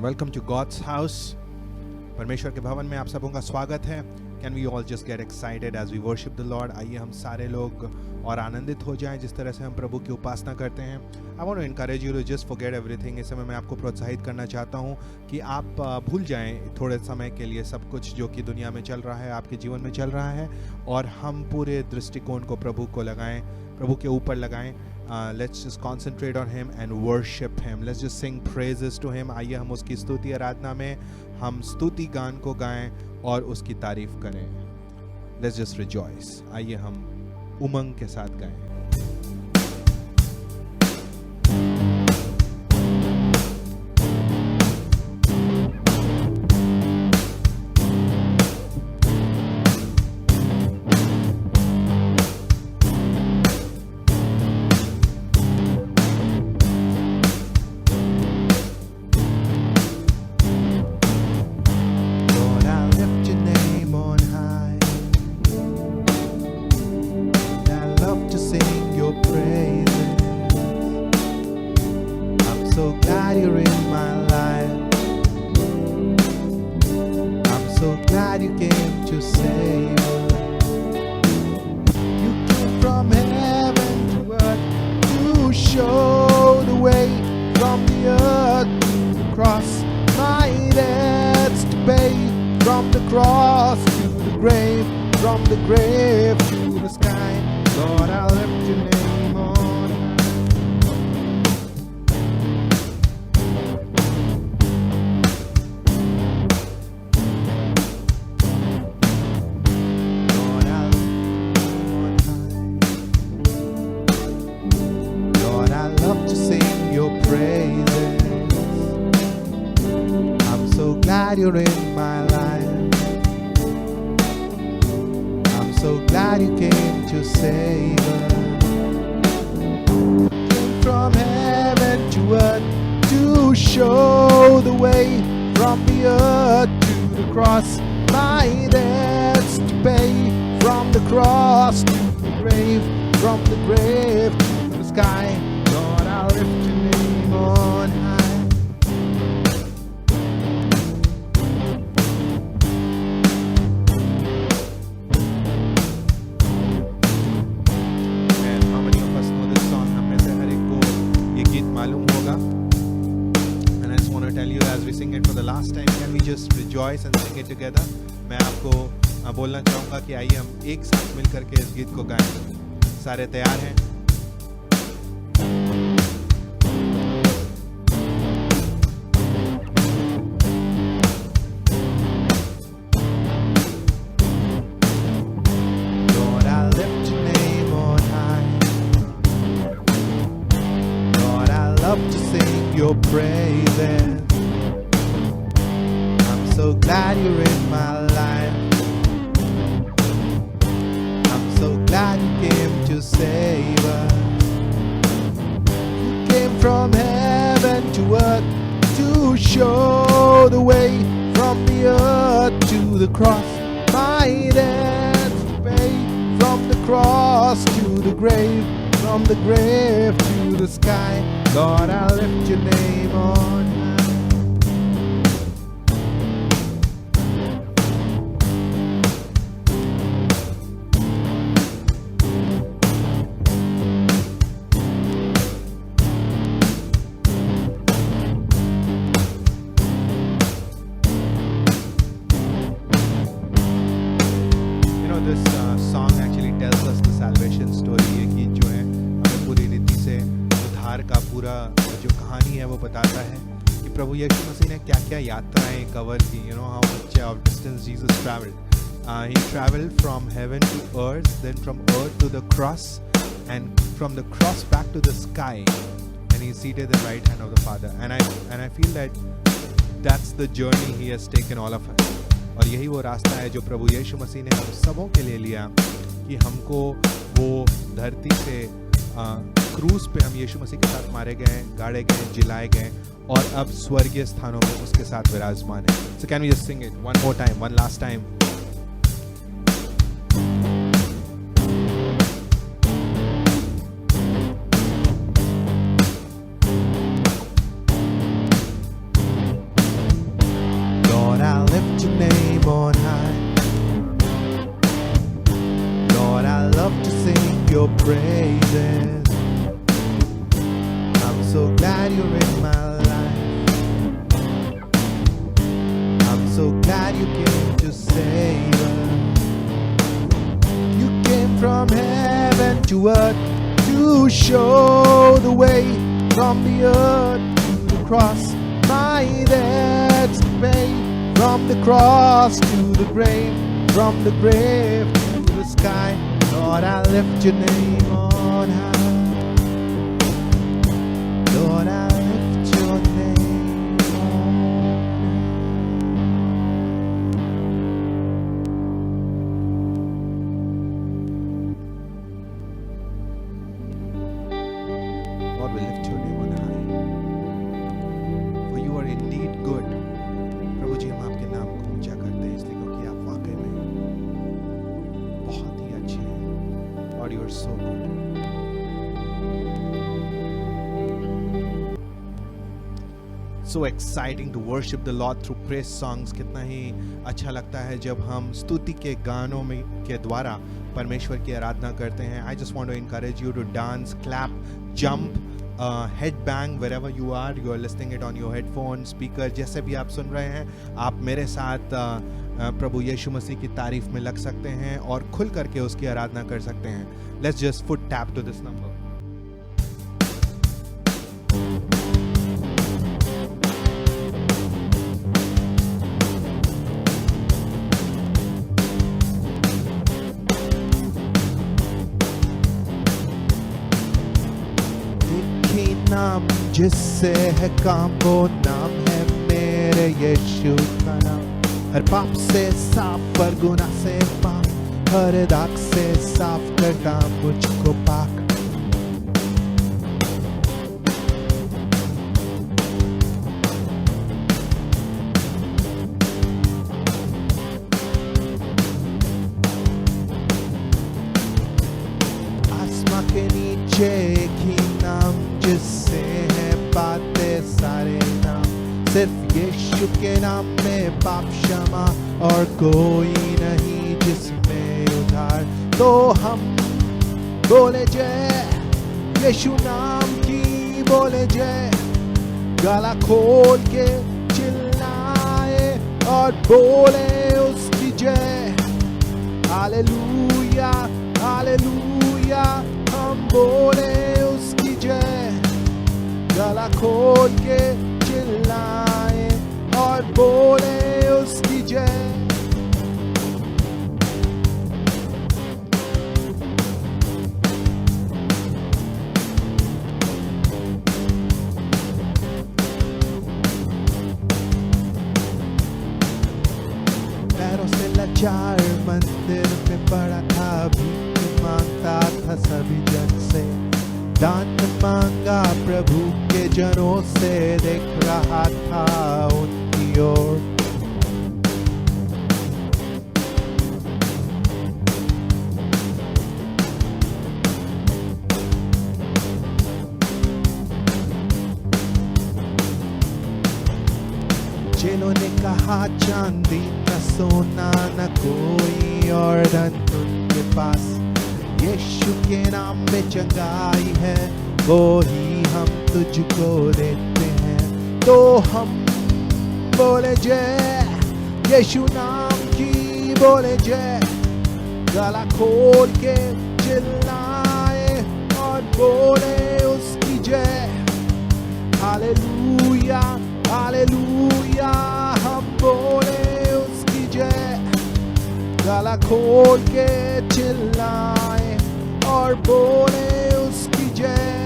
Welcome to God's house. परमेश्वर के भवन में आप सबों का स्वागत है। Can we all just get excited as we worship the Lord. आइए हम सारे लोग और आनंदित हो जाएं जिस तरह से हम प्रभु की उपासना करते हैं। I want to encourage you to just forget everything. इस समय मैं आपको प्रोत्साहित करना चाहता हूं कि आप भूल जाएं थोड़े समय के लिए सब कुछ जो कि दुनिया में चल रहा है, आपके जीवन में चल रहा है, और हम पूरे दृष्टिकोण को प्रभु को लगाएं, प्रभु के ऊपर लगाएं। Let's just concentrate on him and worship him. Let's just sing praises to him. आइए हम उसकी स्तुति आराधना में हम स्तुति गान को गाएं और उसकी तारीफ करें। Let's just rejoice. आइए हम उमंग के साथ गाएं। You're in my life. I'm so glad you came to save us. Came from heaven to earth to show the way, from the earth to the cross. My debts to pay, from the cross to the grave, from the grave to the sky. Lord, I'll lift your name on high. Rejoice and sing it together. मैं आपको बोलना चाहूँगा कि आइए हम एक साथ मिलकर के इस गीत को गाएं। सारे तैयार हैं? Lord, I lift your name on high. Lord, I love to sing your praises. So glad you're in my life. I'm so glad you came to save us. You came from heaven to earth to show the way, from the earth to the cross. My debts to pay, from the cross to the grave, from the grave to the sky. Lord, I'll lift your name on high. यीशु मसीह ने क्या-क्या यात्राएं cover की, how much of distance Jesus traveled. He traveled from heaven to earth, then from earth to the cross, and from the cross back to the sky, and he's seated at the right hand of the Father. And I feel that that's the journey he has taken all of us. और यही वो रास्ता है जो प्रभु यीशु मसीह ने हम सबों के लिए लिया कि हमको वो धरती से क्रूस पे हम यीशु मसीह के साथ मारे गए, गाड़े गए, जिलाए गए, और अब स्वर्गीय स्थानों में उसके साथ विराजमान है। So can we just sing it one more time, one last time? praises. I'm so glad you're in my life. I'm so glad you came to save us. You came from heaven to earth to show the way, from the earth to the cross. My debts to pay, from the cross to the grave, from the grave to the sky. Lord, I lift your name on high. Lord, I lift your name on high. Lord, we lift your name on high. For you are indeed good. प्रभु जी, हम आपके नाम को ऊंचा करते हैं इसलिए क्योंकि आप वाकई में बहुत ही अच्छे हैं. Lord, you are so good. So exciting to worship the Lord through praise songs. कितना ही अच्छा लगता है जब हम स्तुति के गानों में के द्वारा परमेश्वर की आराधना करते हैं. I just want to encourage you to dance, clap, jump, head bang wherever you are. You are listening it on your headphone, speaker, जैसे भी आप सुन रहे हैं, आप मेरे साथ प्रभु यीशु मसीह की तारीफ में लग सकते हैं और खुल करके उसकी आराधना कर सकते हैं. Let's just foot tap to this number. नाम जिससे है काम, वो नाम है मेरे यीशु का नाम. हर पाप से साफ, हर गुनाह से पाक, हर दाग से साफ करता मुझको पाक. आसमां के नीचे एक ही नाम जिससे है बातें सारे नाम, सिर्फ यीशु के नाम में पाप क्षमा और कोई नहीं जिसमें उधार. तो हम बोले जय, यीशु नाम की बोले जय, गला खोल के चिल्लाए और बोले उसकी जय. हालेलुया हालेलुया, हम बोले उसकी जय, गला खोल के चिल्लाए और बोले उसकी जय. पैरों से लाचार मंदिर में पड़ा था, भीख मांगता था सभी जन से, दान मांगा प्रभु के जनों से, देख रहा था उनकी ओर. जिन्होंने कहा चांदी न सोना न कोई और धन उनके पास, यीशु के नाम में चंगाई है, वो ही हम तुझको देते हैं. तो हम बोले जय, यीशु नाम की बोले जय, गला खोल के चिल्लाए और बोले उसकी जय. हालेलुया हालेलुया, हम बोले उसकी जय, गला खोल के चिल्लाए और बोले उसकी जय.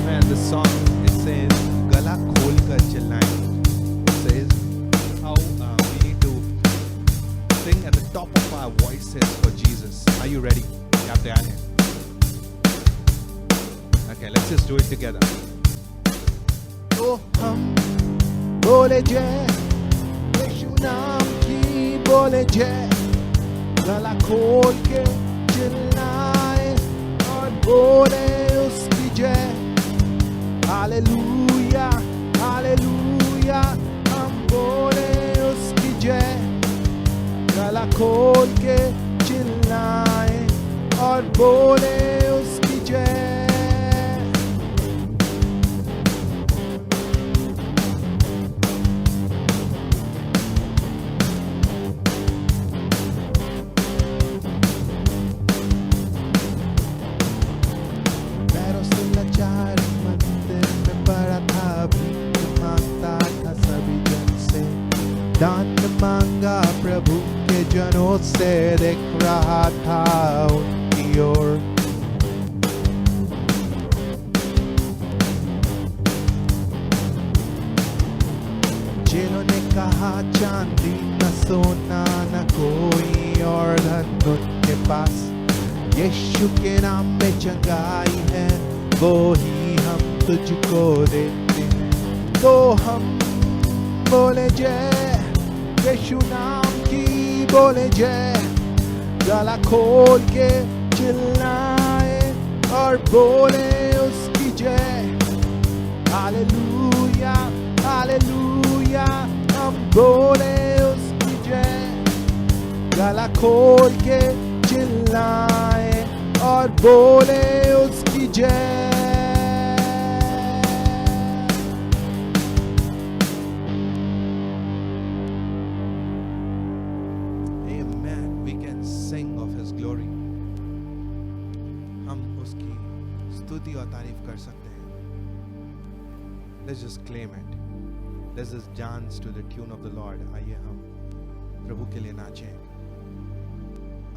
Man, the song, it says गला खोल कर चिल्लाए. It says how we need to sing at the top of our voices for Jesus. Are you ready? क्या आप तैयार हैं? Okay, let's just do it together. तो हम बोले जय, यीशु नाम की बोले जय, गला खोल के चिल्लाए बोले उसकी जय। पैरों से लाचार मंदिर में पड़ा था, भीख मांगता था सभी जन से, दान मांगा प्रभु के जनों से, देख रहा था उनकी ओर। जिन्होंने कहा चांदी न सोना न कोई और धन उनके पास, यीशु के नाम में चंगाई है, वो ही हम तुझको देते हैं। तो हम बोले जय, यीशु नाम की बोले जय, गला खोल के चिल्लाए और बोले उसकी जय। हालेलुया हालेलुया, हम बोले उसकी जय, गला खोल के चिल्लाए और बोले उसकी जय। Amen. We can sing of His glory. हम उसकी स्तुति और तारीफ कर सकते हैं। Let's just claim it. Let's just dance to the tune of the Lord. आइए हम प्रभु के लिए नाचें,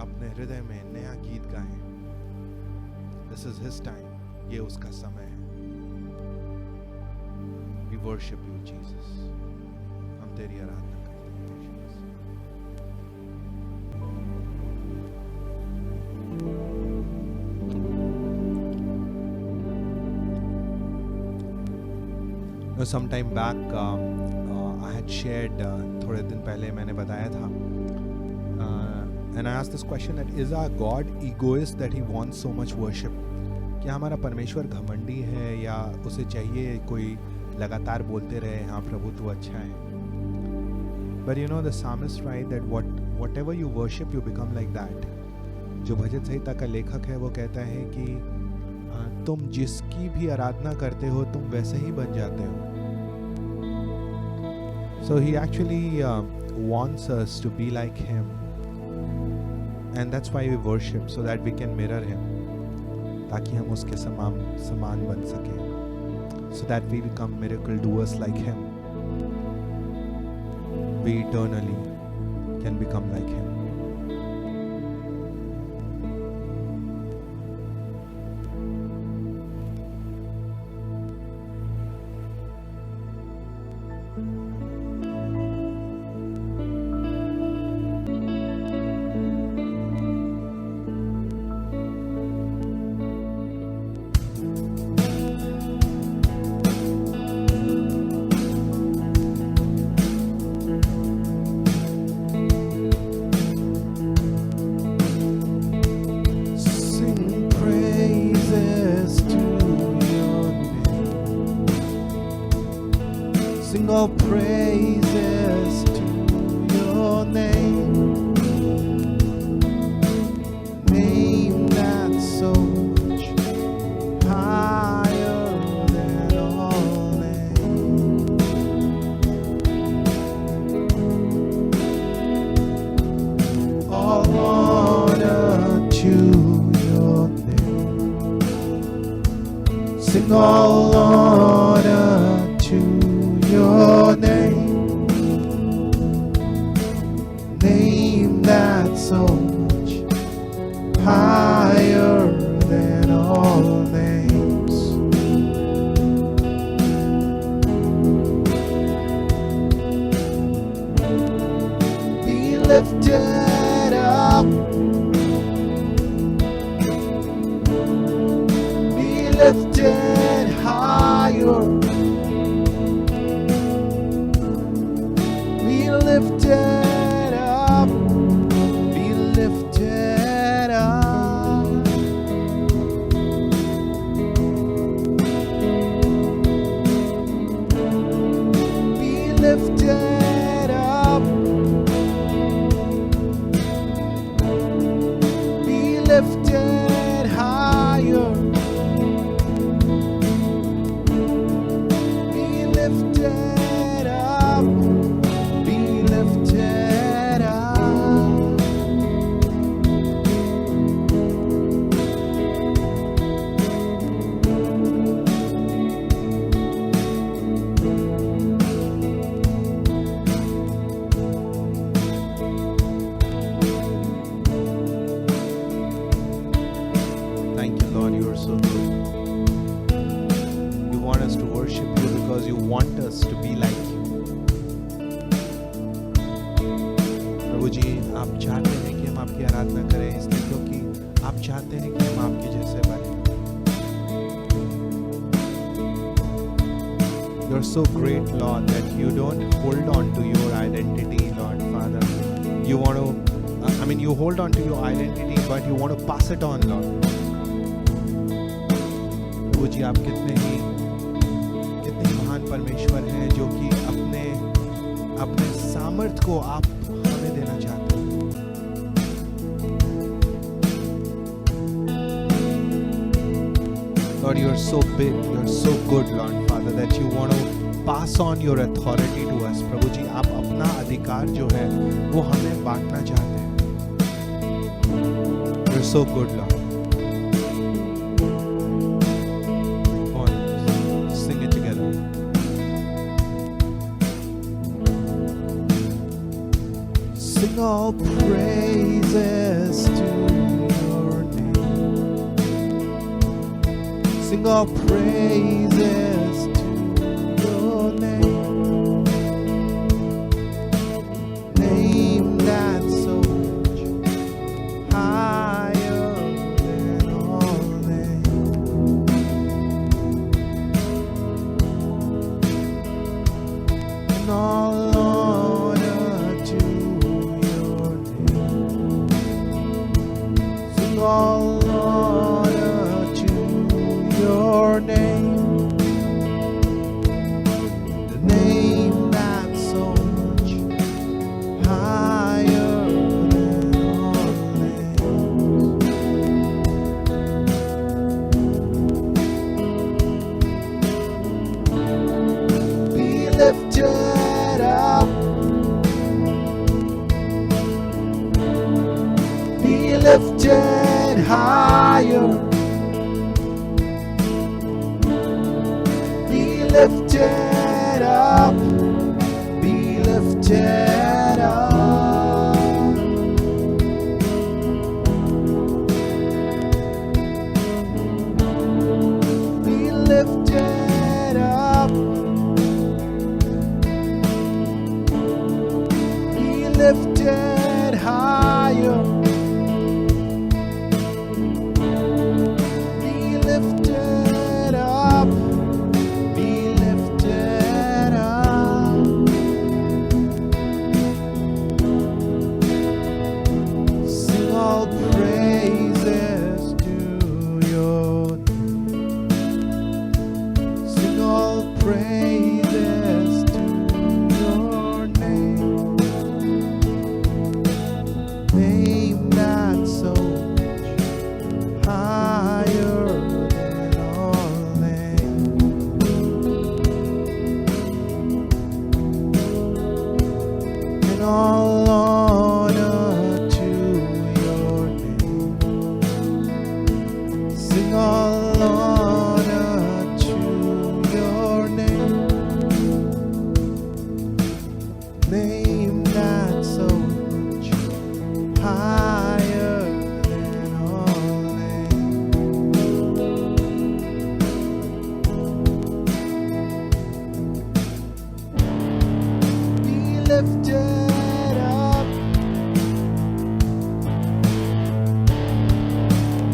अपने हृदय में नया गीत गाएं। This is His time. ये उसका समय है। We worship you, Jesus. हम तेरी आराधना करते हैं, Jesus. Some time back, I had shared, थोड़े दिन पहले मैंने बताया था, and I asked this question that is our God egoist that He wants so much worship? क्या हमारा परमेश्वर घमंडी है या उसे चाहिए कोई लगातार बोलते रहे हाँ प्रभु तू अच्छा है? But you know the psalmist write that whatever you worship you become like that. जो भजन संहिता का लेखक है वो कहता है कि तुम जिसकी भी आराधना करते हो तुम वैसे ही बन जाते हो। So He actually wants us to be like Him, and that's why we worship, so that we can mirror Him, ताकि हम उसके समान बन सकें, so that we become miracle doers like Him. We eternally can become like Him. Sing all praises to your name, name that's so much higher than all names. All honor to your name. Sing all honor to your name, name that's so much higher than all names. Be lifted up, be lifted higher. Lifted up, be lifted up. Be lifted up, be lifted Thank you, Lord. You are so good. You want us to worship you because you want us to be like you. प्रभु जी, आप चाहते हैं कि हम आपकी आराधना करें, इसलिए क्योंकि आप चाहते हैं कि हम आपके जैसे बने. You're so great, Lord, that you don't hold on to your identity, Lord Father. You want to, you hold on to your identity, but you want to pass it on, Lord. प्रभु जी, आप कितने महान परमेश्वर हैं जो कि अपने सामर्थ को आप हमें देना चाहते हैं. Lord, you are so big, you are so good, Lord Father, that you want to pass on your authority to us. प्रभु जी, आप अपना अधिकार जो है वो हमें बांटना चाहते हैं. You are so good, Lord. Come on, sing it together. Sing all praises to your name. Sing all praises to your name. Name that's so much higher than all names. And all honor to your name. Sing all honor to your name, the name that's so much higher than all names. Be lifted up, be lifted higher. Lifted up, be lifted up. Be lifted up, be lifted higher. Be lifted up. Praises to your name, name that's so much higher than all names. And all honor to your name. Sing all honor to your name. Name that's so much higher than all names. Be lifted up,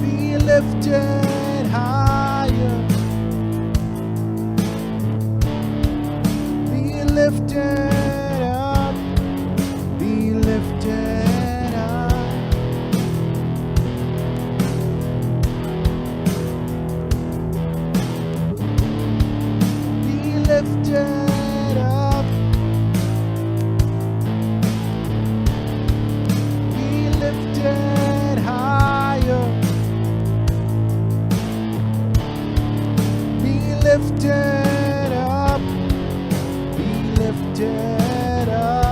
be lifted higher, be lifted up, be lifted up. Be lifted up, be lifted higher, be lifted up, be lifted up.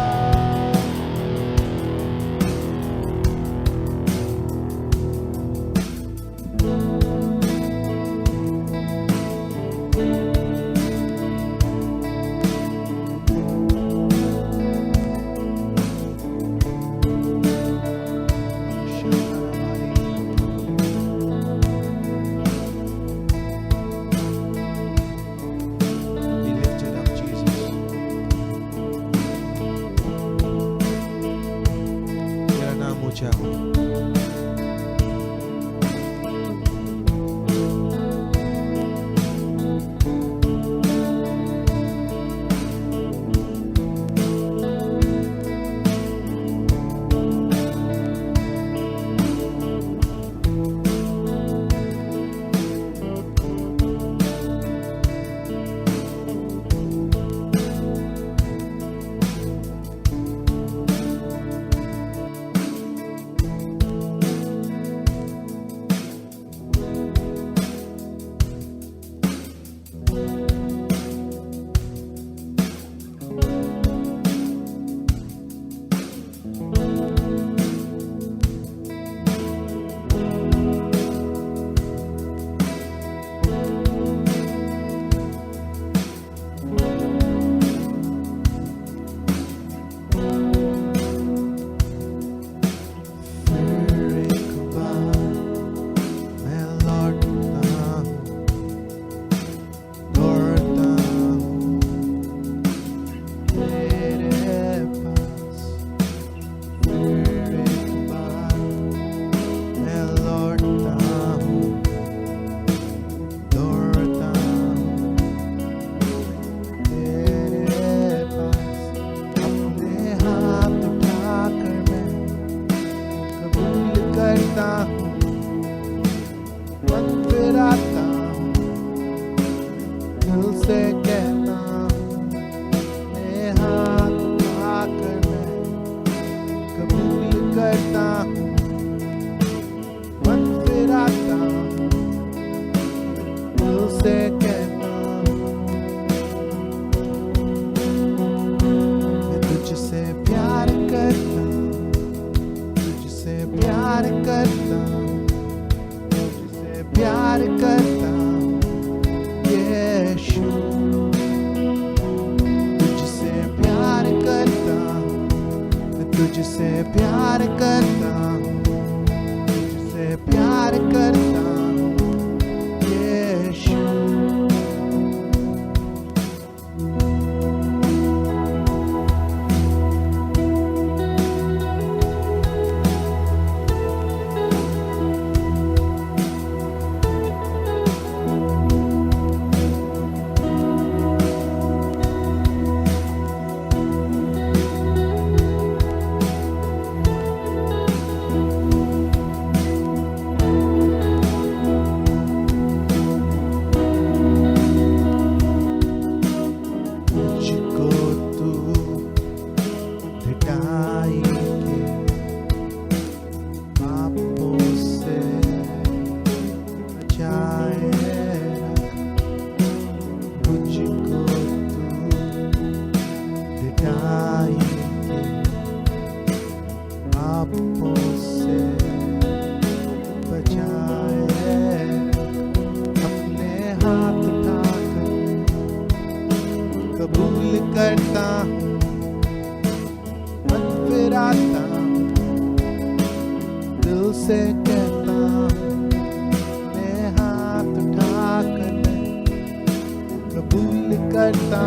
करता,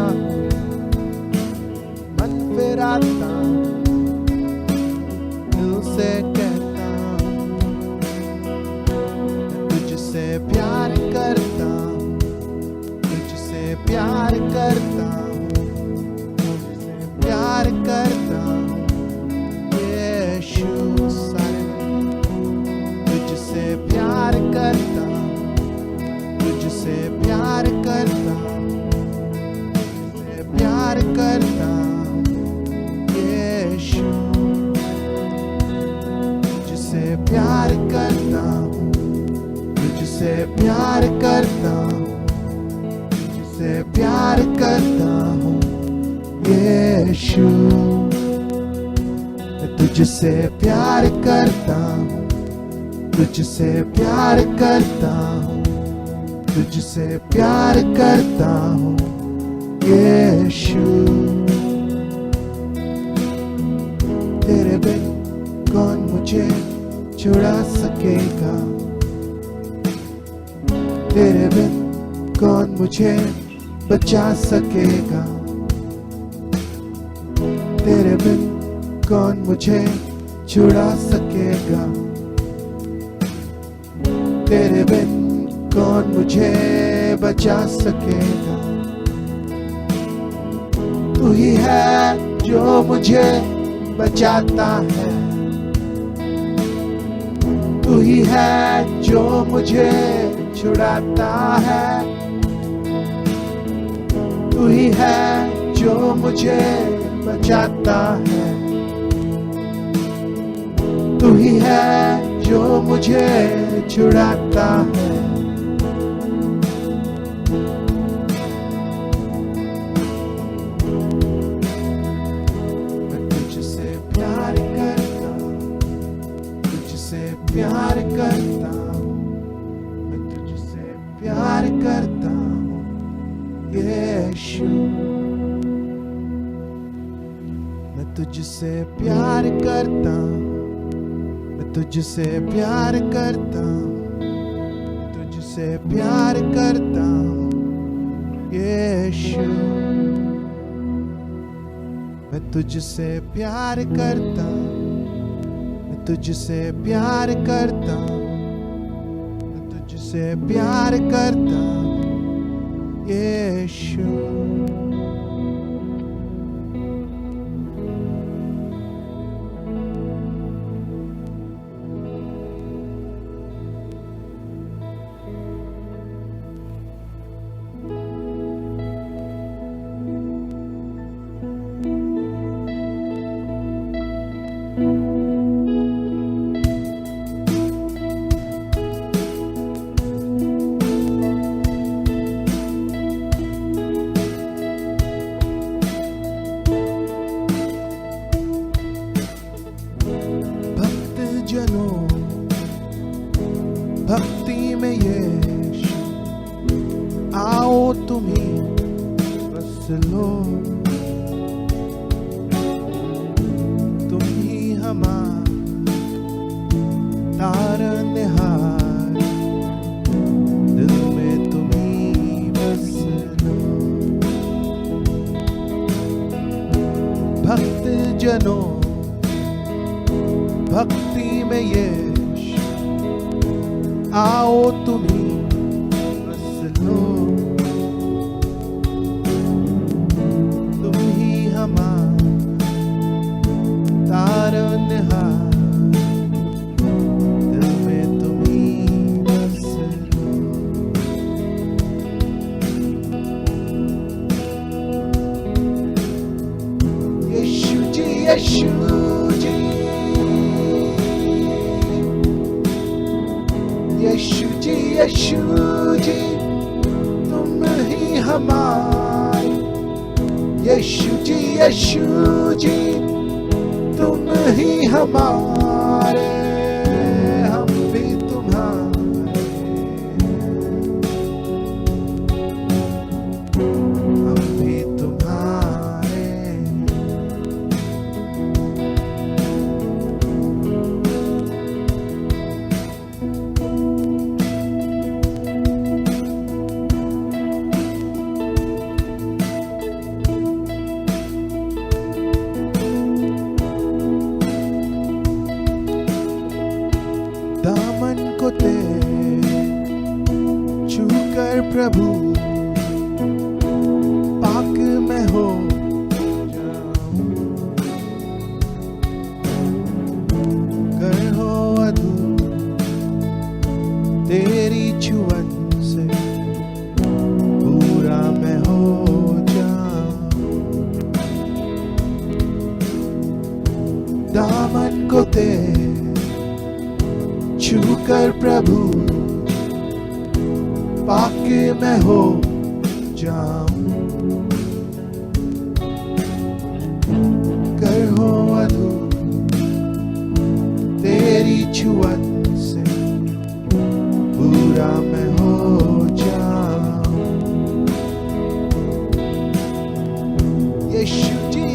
मन फिराता, दिल से कहता, तुझसे प्यार करता, तुझसे प्यार करता, तुझसे प्यार करता, यीशु सारे तुझसे प्यार करता, तुझसे प्यार करता, तुझसे प्यार करता, यीशु तुझसे प्यार करता, तुझसे प्यार करता, तुझसे प्यार करता हूँ यीशु। मैं तुझसे प्यार करता हूँ, तुझसे प्यार करता हूँ, तुझसे प्यार करता हूँ यीशु। तेरे बिन कौन मुझे छुड़ा सकेगा, तेरे बिन कौन मुझे बचा सकेगा, तेरे बिन कौन मुझे छुड़ा सकेगा, तेरे बिन कौन मुझे बचा सकेगा। तू ही है जो मुझे बचाता है, तू ही है जो मुझे छुड़ाता है, तू ही है जो मुझे बचाता है, तू ही है जो मुझे छुड़ाता है। मैं तुझसे प्यार करता, तुझसे प्यार करता, मैं तुझसे प्यार करता यीशु। मैं तुझसे प्यार करता, मैं तुझसे प्यार करता, तुझसे प्यार करता यीशु। मैं तुझसे प्यार करता, मैं तुझसे प्यार करता, मैं तुझसे प्यार करता यीशु। जनों भक्ति में यीशु, आओ तुम ही बस लो, तुम ही हमारा तारनहार, दिल में तुम ही बस लो। भक्त जनों भक्ति में यीशु, आओ तुम ही बस लो, तुम ही हमारा तारनहार, दिल में तुम ही बस लो। यीशु जी, यीशु जी, यीशु जी, यीशु जी, तुम ही हमारे। यीशु जी, यीशु जी, तुम ही हमारे, हम भी तुम्हारे, हम भी तुम्हारे। कर प्रभु पाक में हो जाऊं, कर हो अधूर तेरी छुअन से पूरा मैं हो जाऊं, दामन को दे छू कर प्रभु पाक मैं हो जाऊं, कर हो अधूर तेरी छुअन से पूरा मैं हो जाऊं। यीशु जी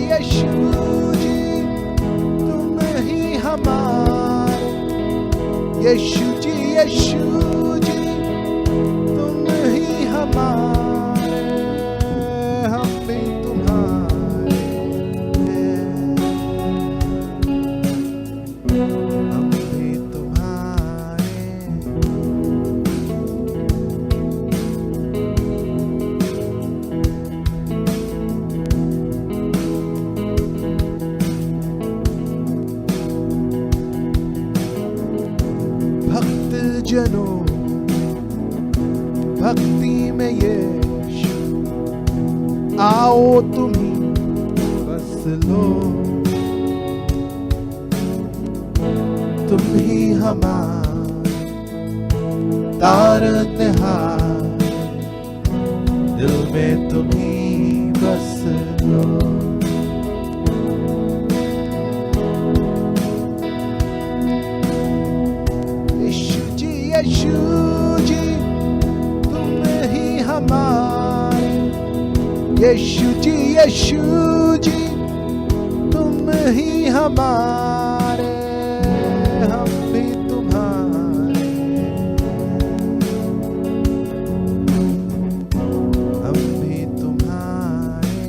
तुम ही हमारे, यीशु जी तुम ही हमारे, हम भी तुम्हारे हैं, हम भी तुम्हारे। भक्त जनों भक्ति में यीशु आओ तुम ही बस लो, तुम ही हमारे तारनहार, दिल में तुम ही बस लो। यीशु जी तुम ही हमारे, यीशु जी तुम ही हमारे, हम भी तुम्हारे, हम भी तुम्हारे।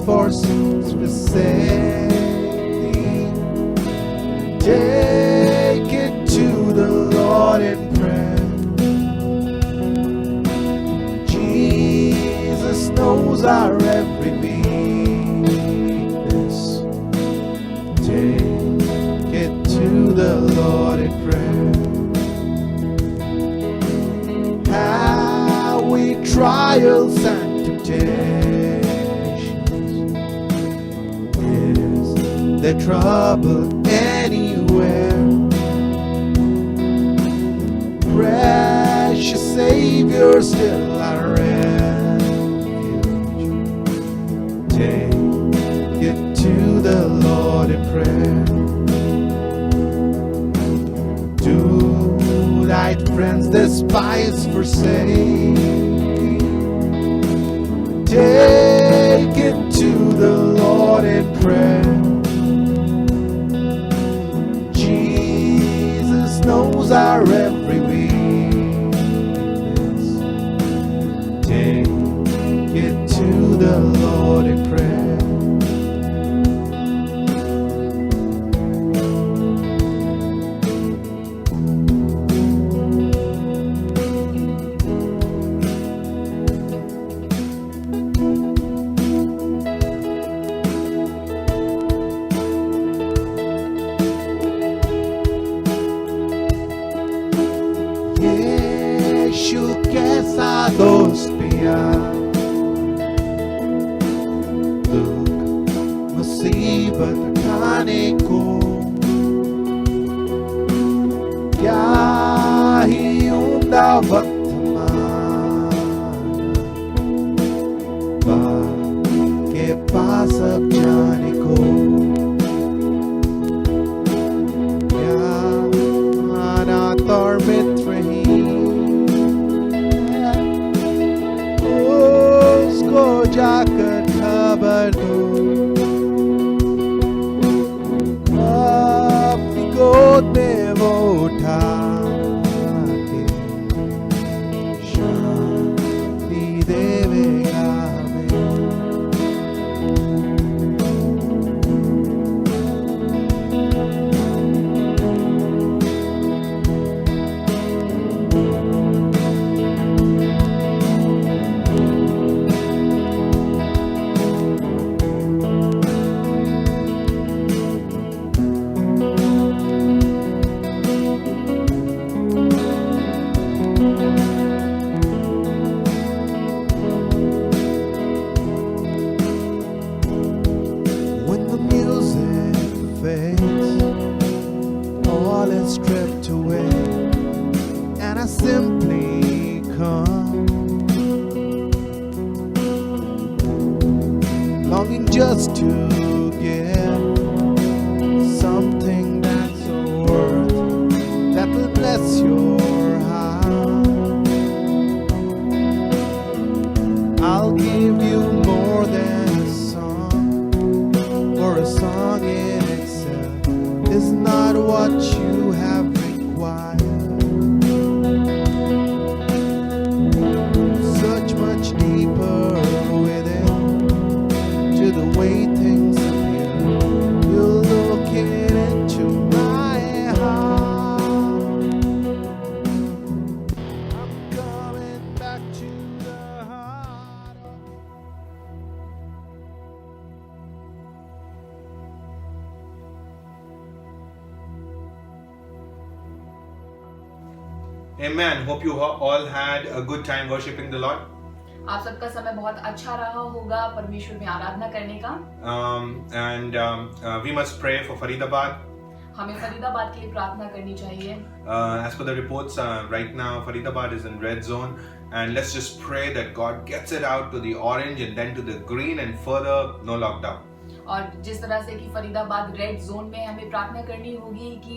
For sins we say, take it to the Lord in prayer. Jesus knows our every weakness. Take it to the Lord in prayer. How we trials and temptations, the trouble anywhere. Precious Savior, still our refuge. Take it to the Lord in prayer. Do thy friends despise, forsake? Take it to the Lord in prayer. Knows our every weakness. Take it to the Lord in prayer. मुसीबत उठाने को, क्या ही उम्दा वक्त के पास अब जाने को, क्या अनाथ और मित्रहीन उसको जाकर खबर दो, अपनी गोद में वो उठा के शांति देवेगा हमें। When the music fades, all is stripped away, and I simply come, longing just to give something that's a worth that will bless your heart. I'll give you more than a song, for a song in itself is not what you have required. Such much deeper within, to the way things appear, you're looking into my heart. I'm coming back to the heart of Amen. Hope you all had a good time worshiping the Lord. आप सबका समय बहुत अच्छा रहा होगा परमेश्वर में आराधना करने का। We must pray for Faridabad. हमें फरीदाबाद के लिए प्रार्थना करनी चाहिए। As per the reports, right now Faridabad is in red zone, and let's just pray that God gets it out to the orange and then to the green, and further no lockdown. और जिस तरह से कि Faridabad red zone में हमें प्रार्थना करनी होगी कि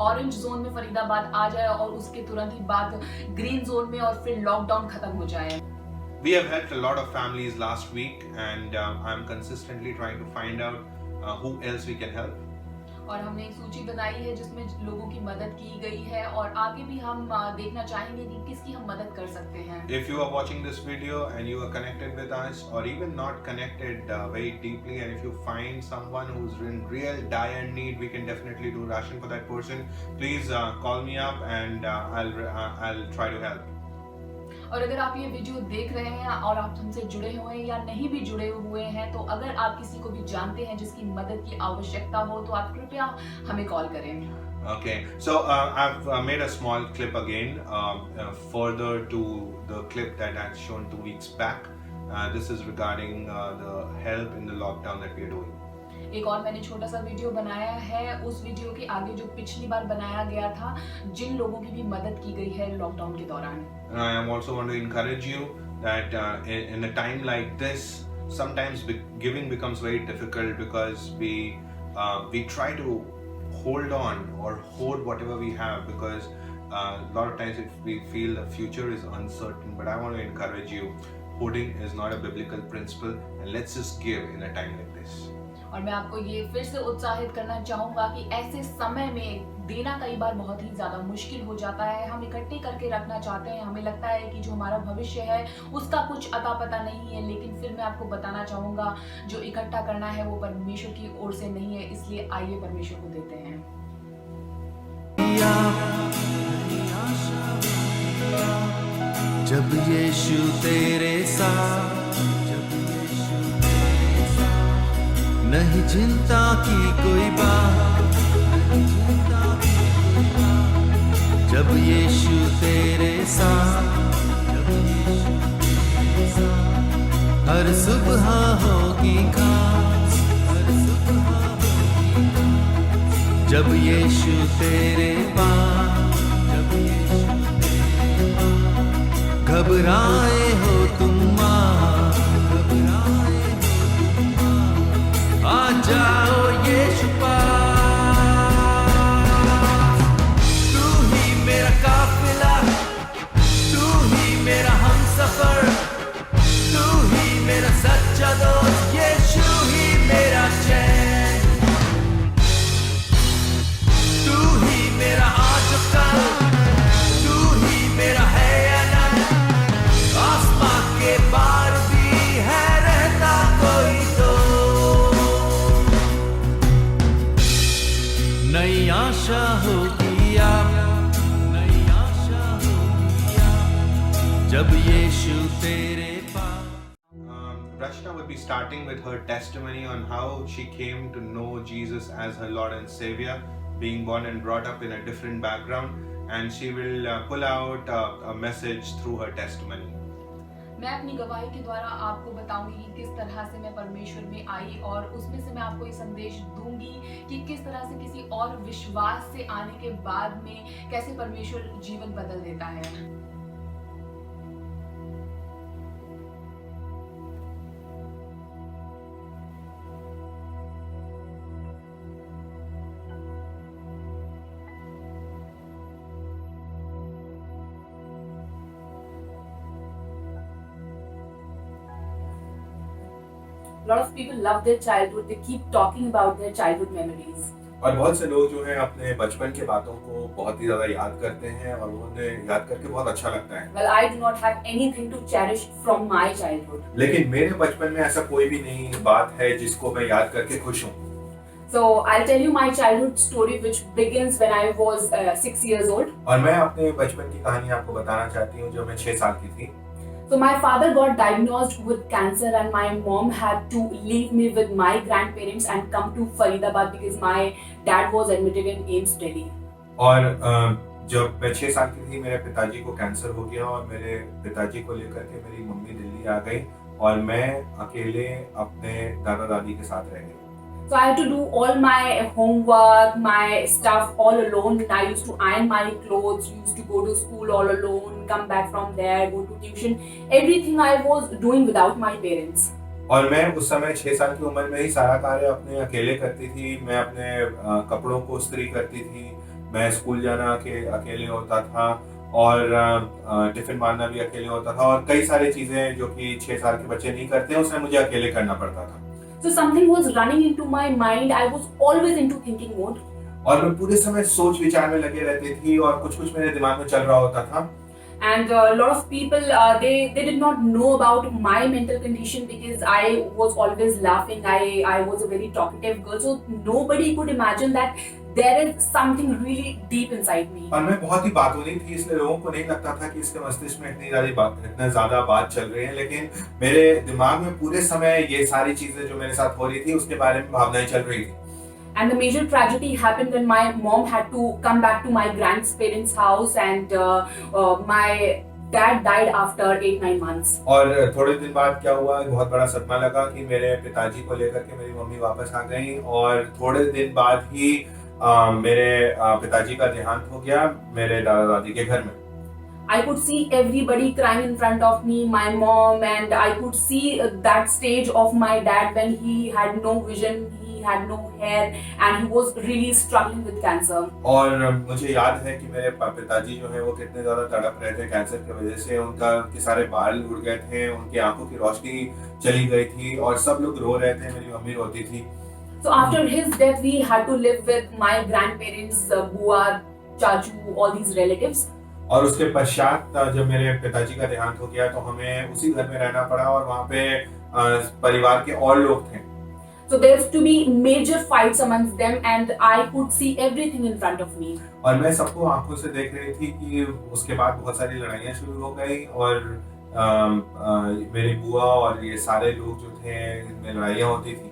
ऑरेंज जोन में फरीदाबाद आ जाए और उसके तुरंत ही बाद ग्रीन जोन में और फिर लॉकडाउन खत्म हो जाए। We have helped a lot of families last week, and I'm consistently trying to find out who else we can help. और हमने एक सूची बनाई है जिसमें लोगों की मदद की गई है और आगे भी हम देखना चाहेंगे कि किसकी हम मदद कर सकते हैं। If you are watching this video and you are connected with us, or even not connected very deeply, and if you find someone who's in real dire need, we can definitely do ration for that person. Please call me up, and I'll try to help. और अगर आप ये video देख रहे हैं और आप हमसे जुड़े हुए हैं या नहीं भी जुड़े हुए हैं, तो अगर आप किसी को भी जानते हैं जिसकी मदद की आवश्यकता हो तो आप कृपया हमें कॉल करें। Okay, so I've made a small clip again, further to the clip that I had shown 2 weeks back. This is regarding the help in the lockdown that we are doing. एक और मैंने छोटा सा video बनाया है उस video के आगे जो पिछली बार बनाया गया था, जिन लोगों की भी मदद की गई है लॉकडाउन के दौरान। I also want to encourage you that in a time like this, sometimes giving becomes very difficult because we try to hold on or hoard whatever we have, because a lot of times if we feel the future is uncertain. But I want to encourage you, hoarding is not a biblical principle, and let's just give in a time like this. और मैं आपको ये फिर से उत्साहित करना चाहूंगा कि ऐसे समय में देना कई बार बहुत ही ज्यादा मुश्किल हो जाता है। हम इकट्ठे करके रखना चाहते हैं, हमें लगता है कि जो हमारा भविष्य है उसका कुछ अता पता नहीं है, लेकिन फिर मैं आपको बताना चाहूंगा जो इकट्ठा करना है वो परमेश्वर की ओर से नहीं है, इसलिए आइए परमेश्वर को देते हैं। जब यीशु तेरे साथ, नहीं चिंता की कोई बात, जब यीशु तेरे साथ, हर सुबह होगी खास, हर सुबह जब यीशु तेरे पास, घबराए हो तुम माँ, आ जाओ यीशु पास। तू ही मेरा काफिला, तू ही मेरा हमसफर, तू ही मेरा सच्चा दोस्त, यीशु ही मेरा चैन। तू ही मेरा आज कल, तू ही मेरा है अनंत, आसमां के पार भी है रहता कोई तो। नई आशा होगी आप, नई आशा होगी आप, जब यीशु तेरे पास। Rachna would be starting with her testimony on how she came to know Jesus as her Lord and Savior, being born and brought up in a different background, and she will pull out a message through her testimony. मैं अपनी गवाही के द्वारा आपको बताऊंगी कि किस तरह से मैं परमेश्वर में आई, और उसमें से मैं आपको ये संदेश दूंगी कि किस तरह से किसी और विश्वास से आने के बाद में कैसे परमेश्वर जीवन बदल देता है। A lot of people love their childhood. They keep talking about their childhood memories. और बहुत से लोग जो हैं अपने बचपन के बातों को बहुत ही ज्यादा याद करते हैं और उन्हें याद करके बहुत अच्छा लगता है। Well, I do not have anything to cherish from my childhood. लेकिन मेरे बचपन में ऐसा कोई भी नहीं बात है जिसको मैं याद करके खुश हूँ। So I'll tell you my childhood story, which begins when I was 6 years old. और मैं अपने बचपन की कहानी आपको बताना चाहती हूँ जब मैं 6 साल की थी। So my father got diagnosed with cancer, and my mom had to leave me with my grandparents and come to Faridabad because my dad was admitted in AIIMS Delhi. और जब मैं 6 साल की थी मेरे पिताजी को कैंसर हो गया और मेरे पिताजी को लेकर के मेरी मम्मी दिल्ली आ गई और मैं अकेले अपने दादा दादी के साथ रह गई। So I had to do all my homework, my stuff all alone. I used to iron my clothes, used to go to school all alone, come back from there, go to tuition. Everything I was doing without my parents. और मैं उस समय 6 साल की उम्र में ही सारा कार्य अपने अकेले करती थी। मैं अपने कपड़ों को इस्त्री करती थी, मैं स्कूल जाना अकेले होता था और टिफिन मारना भी अकेले होता था और कई सारी चीजें जो कि 6 साल के बच्चे नहीं करते हैं उसे मुझे अकेले करना पड़ता था। So something was running into my mind. I was always into thinking mode. और मैं पूरे समय सोच विचार में लगे रहती थी और कुछ मेरे दिमाग में चल रहा होता था। And a lot of people, they did not know about my mental condition because I was always laughing. I was a very talkative girl, so nobody could imagine that there is something really deep inside me. और मैं बहुत ही बातूनी थी, इसलिए लोगों को नहीं लगता था कि इसके मस्तिष्क में इतनी ज्यादा बात चल रही है, लेकिन मेरे दिमाग में पूरे समय ये सारी चीजें जो मेरे साथ हो रही थी उसके बारे में भावनाएं चल रही थी। And the major tragedy happened when my mom had to come back to my grandparents' house, and my dad died after 8-9 months. और थोड़े दिन बाद क्या हुआ, बहुत बड़ा सदमा लगा कि मेरे पिताजी को लेकर के मेरी मम्मी वापस आ गई और थोड़े दिन बाद ही मेरे पिताजी का देहांत हो गया मेरे दादा दादी के घर में। I could see everybody crying in front of me, my mom, and I could see that stage of my dad when he had no vision, he had no hair, and he was really struggling with cancer. और मुझे याद है कि मेरे पिताजी जो है वो कितने ज्यादा तड़प रहे थे कैंसर की वजह से। उनके सारे बाल उड़ गए थे, उनकी आंखों की रोशनी चली गई थी और सब लोग रो रहे थे, मेरी मम्मी रोती थी। So after his death, we had to live with my grandparents, बुआ, चाचू, all these relatives. और उसके पश्चात जब मेरे पिताजी का देहांत हो गया तो हमें उसी घर में रहना पड़ा और वहाँ पे परिवार के और लोग थे। So there used to be major fights amongst them, and I could see everything in front of me. और मैं सबको आंखों से देख रही थी कि उसके बाद बहुत सारी लड़ाइयाँ शुरू हो गई और मेरी बुआ और ये सारे लोग जो थे इनमें लड़ाइयाँ होती थी।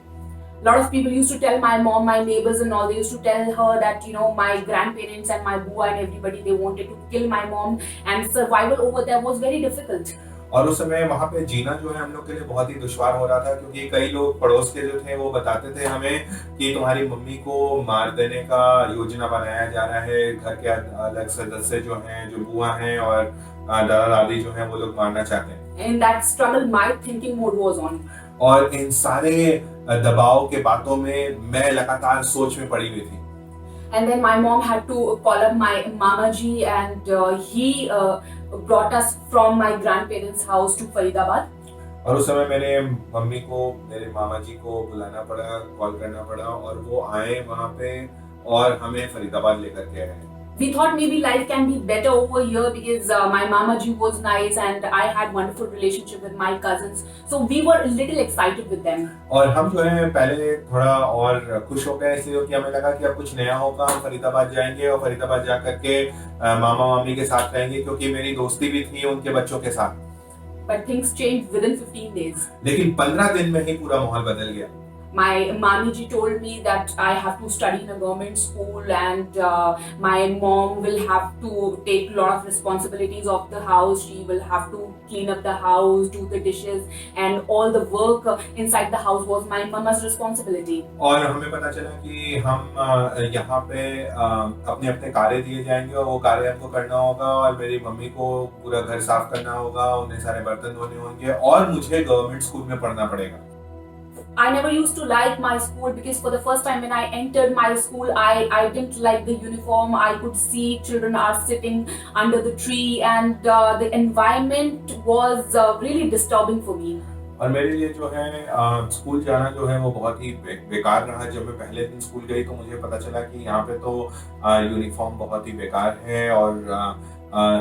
A lot of people used to tell my mom, my neighbors and all, they used to tell her that, you know, my grandparents and my buwa and everybody, they wanted to kill my mom, and survival over there was very difficult. और उस समय वहाँ पे जीना जो है हम लोग के लिए बहुत ही दुश्वार हो रहा था, क्योंकि कई लोग पड़ोस के जो थे वो बताते थे हमें कि तुम्हारी मम्मी को मार देने का योजना बनाया जा रहा है, घर के अलग सदस्य जो हैं, जो बुआ हैं और दादा दादी जो हैं वो लोग मारना चाहते हैं। In that struggle, my thinking mode was on. और इन सारे दबाव के बातों में मैं लगातार सोच में पड़ी हुई थी। And then my mom had to call up my mama ji, and he brought us from my grandparents' house to Faridabad. और उस समय मेरे मम्मी को, मेरे मामा जी को बुलाना पड़ा, कॉल करना पड़ा, और वो आए वहाँ पे और हमें फरीदाबाद लेकर के आए। We thought maybe life can be better over here because my mama ji was nice and I had wonderful relationship with my cousins. So we were a little excited with them. और हम जो है पहले थोड़ा और खुश हो गए, इसलिए कि हमें लगा कि अब कुछ नया होगा, हम फरीदाबाद जाएंगे और फरीदाबाद जा करके मामा मामी के साथ रहेंगे, क्योंकि मेरी दोस्ती भी थी उनके बच्चों के साथ। But things changed within 15 days. लेकिन 15 दिन में ही पूरा माहौल बदल गया। My mommy ji told me that I have to study in a government school, and my mom will have to take a lot of responsibilities of the house. She will have to clean up the house, do the dishes, and all the work inside the house was my mama's responsibility. और हमें पता चला कि हम यहाँ पे अपने अपने कार्य दिए जाएंगे और वो कार्य हमको करना होगा, और मेरी मम्मी को पूरा घर साफ करना होगा, उन्हें सारे बर्तन धोने होंगे, और मुझे गवर्नमेंट स्कूल में पढ़ना पड़ेगा। I never used to like my school because for the first time when I entered my school, I didn't like the uniform. I could see children are sitting under the tree, and the environment was really disturbing for me. और मेरे लिए जो है school जाना जो है वो बहुत ही बेकार रहा। जब मैं पहले दिन स्कूल गई तो मुझे पता चला कि यहाँ पे तो यूनिफॉर्म बहुत ही बेकार है, और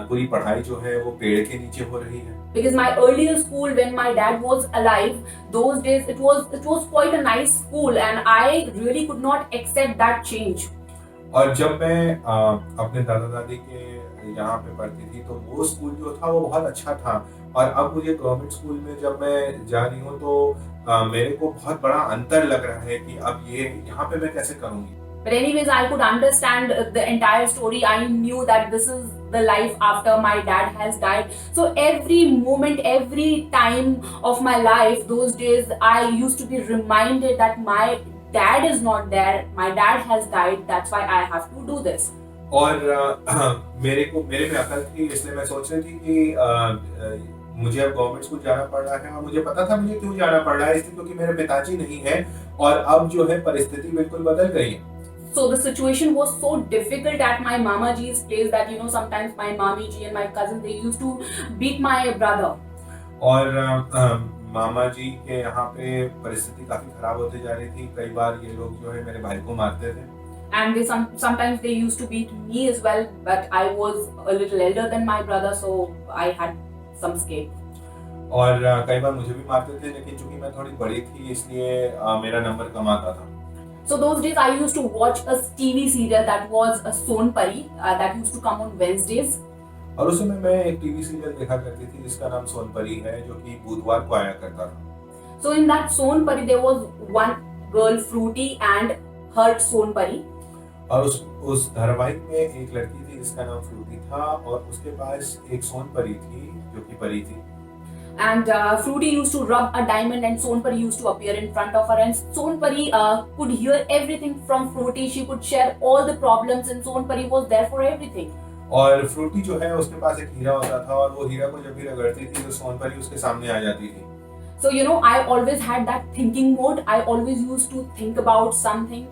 पूरी पढ़ाई जो है वो पेड़ के नीचे हो रही है। Because my earlier school, when my dad was alive, those days it was quite a nice school, and I really could not accept that change. और जब मैं अपने दादा दादी के यहाँ पे पढ़ती थी तो वो स्कूल जो था वो बहुत अच्छा था, और अब मुझे गवर्नमेंट स्कूल में जब मैं जा रही हूँ तो मेरे को बहुत बड़ा अंतर लग रहा है कि अब ये यहाँ पे मैं कैसे करूँगी। But anyways, I could understand the entire story. I knew that this is the life after my dad has died. So every moment, every time of my life, those days, I used to be reminded that my dad is not there. My dad has died. That's why I have to do this. और मेरे में अकल थी, इसलिए मैं सोच रही थी कि मुझे अब गवर्नमेंट स्कूल जाना पड़ रहा है, और मुझे पता था मुझे क्यों जाना पड़ रहा है, इसलिए क्योंकि मेरे पिताजी नहीं है, और अब जो है परिस्थिति बिल्कुल बदल गई है। So the situation was so difficult at my mama ji's place that sometimes my mommy ji and my cousin, they used to beat my brother. और मामा जी के यहाँ पे परिस्थिति काफी खराब होती जा रही थी। कई बार ये लोग जो है मेरे भाई को मारते थे। And sometimes they used to beat me as well, but I was a little elder than my brother, so I had some escape. और कई बार मुझे भी मारते थे, लेकिन चूंकि मैं थोड़ी बड़ी थी इसलिए मेरा नंबर कम आता था। So those days I used to watch a TV serial that was a Sonpari that used to come on Wednesdays. और उस समय मैं एक टीवी सीरियल देखा करती थी जिसका नाम सोनपरी है, जो कि बुधवार को आया करता था। So in that Sonpari there was one girl Fruity and her Sonpari. और उस धारावाहिक में एक लड़की थी जिसका नाम फ्रूटी था, और उसके पास एक सोनपरी थी जो कि परी थी। And Fruity used to rub a diamond, and Sonpari used to appear in front of her, and Sonpari could hear everything from Fruity. She could share all the problems, and Sonpari was there for everything. और Frooti जो है उसके पास एक हीरा होता था, और वो हीरा को जब भी रगड़ती थी तो सोनपरी उसके सामने आ जाती थी। So I always had that thinking mode. I always used to think about something.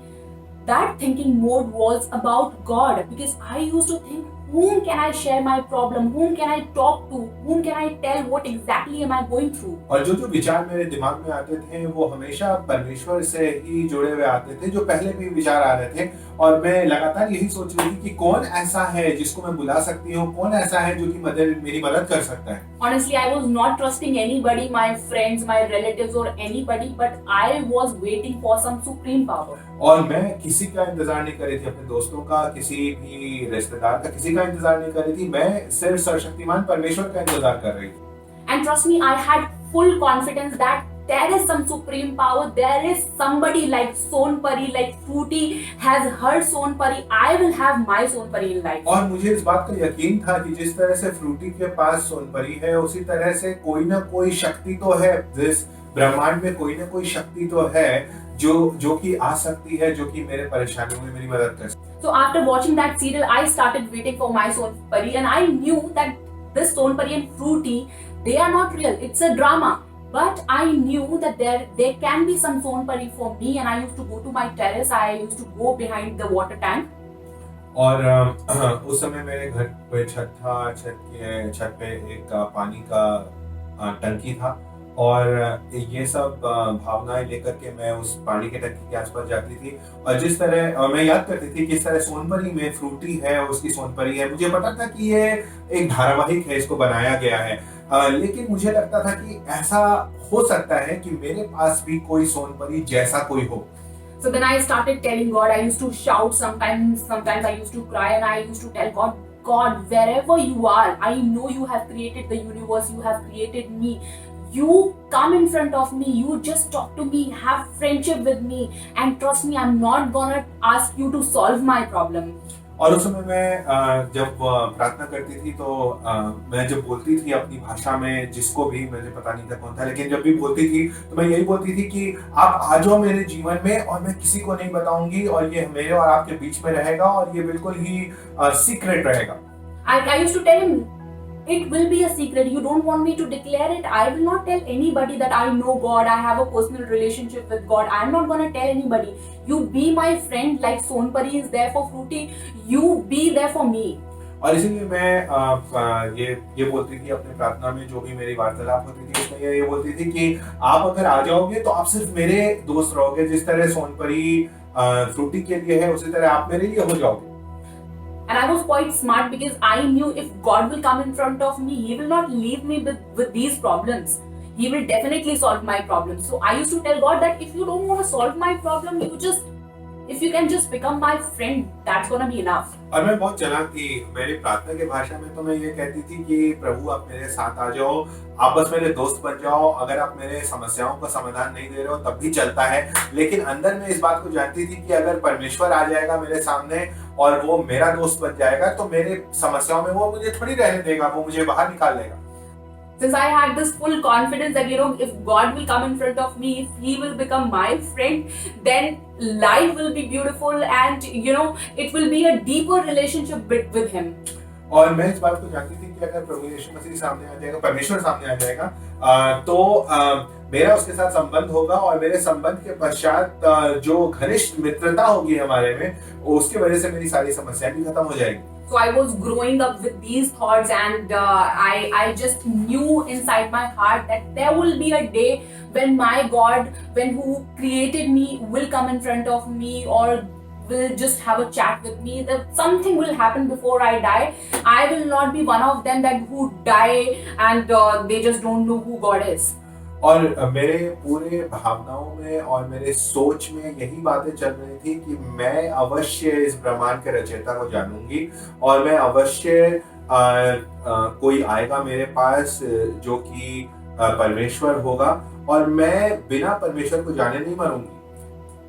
That thinking mode was about God, because I used to think, whom can I share my problem? Whom can I talk to? Whom can I tell what exactly am I going through? और जो विचार मेरे दिमाग में आते थे वो हमेशा परमेश्वर से ही जुड़े हुए आते थे, जो पहले भी विचार आ रहे थे, और मैं लगातार यही सोच रही थी कि कौन ऐसा है जिसको मैं बुला सकती हूँ, कौन ऐसा है जो कि मेरी मदद कर सकता है। Honestly, I was not trusting anybody, my friends, my relatives or anybody, but I was waiting for some supreme power. और मैं किसी का इंतजार नहीं कर रही थी, अपने दोस्तों का, किसी भी रिश्तेदार का, किसी का इंतजार नहीं कर रही थी। मैं सिर्फ सर्वशक्तिमान परमेश्वर का इंतजार कर रही थी। And trust me, I had full confidence that there is some supreme power, there is somebody like Sonpari, like Fruity has her Sonpari, I will have my Sonpari in life. और मुझे इस बात का यकीन था कि जिस तरह से फ्रूटी के पास सोनपरी है, उसी तरह से कोई ना कोई शक्ति तो है, इस ब्रह्मांड में कोई ना कोई शक्ति तो है जो कि आ सकती है, जो कि मेरे परेशानियों में मेरी मदद कर सकती है। So after watching that serial, I started waiting for my Sonpari, and I knew that this Sonpari and Fruity, they are not real. It's a drama. But I knew that there can be some Sonpari for me, and I used to go to my terrace. I used to go behind the water tank. और उस समय मेरे घर पे छत था, छत पे एक पानी का टंकी था, और ये सब भावनाएं लेकर के मैं उस पानी के टंकी के आसपास जाती थी, और जिस तरह मैं याद करती थी किस तरह सोनपरी में फ्रूटी है, उसकी सोनपरी है। मुझे पता था कि ये एक धारावाहिक है, इसको बनाया गया है, लेकिन मुझे लगता था कि ऐसा हो सकता है कि मेरे पास भी कोई सोनपरी जैसा कोई हो। So when I started telling God, I used to shout sometimes I used to cry, and I used to tell God, wherever you are, I know you have created the universe, you have created me. You come in front of me, you just talk to me, have friendship with me, and trust me, I'm not gonna ask you to solve my problem. और उस समय मैं जब प्रार्थना करती थी तो मैं जब बोलती थी अपनी भाषा में, जिसको भी, मुझे पता नहीं था कौन था, लेकिन जब भी बोलती थी तो मैं यही बोलती थी कि आप आ जाओ मेरे जीवन में, और मैं किसी को नहीं बताऊंगी, और ये मेरे और आपके बीच में रहेगा, और ये बिल्कुल ही सीक्रेट रहेगा। I used to tell him, it will be a secret. You don't want me to declare it. I will not tell anybody that I know God. I have a personal relationship with God. I'm not gonna tell anybody. You be my friend, like Sonpari is there for Fruity. You be there for me. और इसीलिए मैं ये बोलती थी अपने प्रार्थना में, जो भी मेरी वार्तालाप होती थी उसमें ये बोलती थी कि आप अगर आ जाओगे तो आप सिर्फ मेरे दोस्त रहोगे, जिस तरह सोनपरी फ्रूटी के लिए है, उसी तरह आप मेरे लिए हो जाओगे। And I was quite smart because I knew if God will come in front of me, He will not leave me with these problems. He will definitely solve my problems. So I used to tell God that if you don't want to solve my problem, if you can just become my friend, that's gonna be enough. और मैं बहुत चालाक थी। मेरी प्रार्थना की भाषा में तो मैं ये कहती थी कि प्रभु आप मेरे साथ आ जाओ, आप बस मेरे दोस्त बन जाओ, अगर आप मेरे समस्याओं का समाधान नहीं दे रहे हो तब भी चलता है, लेकिन अंदर में इस बात को जानती थी कि अगर परमेश्वर आ जाएगा मेरे सामने और वो मेरा दोस्त बन जाएगा तो मेरे समस्याओं में वो मुझे थोड़ी रहने देगा, वो मुझे बाहर निकाल लेगा। Since I had this full confidence that, if God will come in front of me, if He will become my friend, then life will be beautiful, and it will be a deeper relationship with Him. और मैं इस बात को जानती थी कि अगर प्रभु यीशु मसीह सामने आ जाएगा, परमेश्वर सामने आ जाएगा, तो मेरा उसके साथ संबंध होगा, और मेरे संबंध के पश्चात जो घनिष्ठ मित्रता होगी हमारे में, उसकी वजह से मेरी सारी समस्याएं भी खत्म हो जाएगी। So I was growing up with these thoughts, and I just knew inside my heart that there will be a day when my God, who created me, will come in front of me, or will just have a chat with me. That something will happen before I die. I will not be one of them who die and they just don't know who God is. और मेरे पूरे भावनाओं में और मेरे सोच में यही बातें चल रही थी कि मैं अवश्य इस ब्रह्मांड के रचयिता को जानूंगी, और मैं अवश्य कोई आएगा मेरे पास जो कि परमेश्वर होगा, और मैं बिना परमेश्वर को जाने नहीं मरूंगी।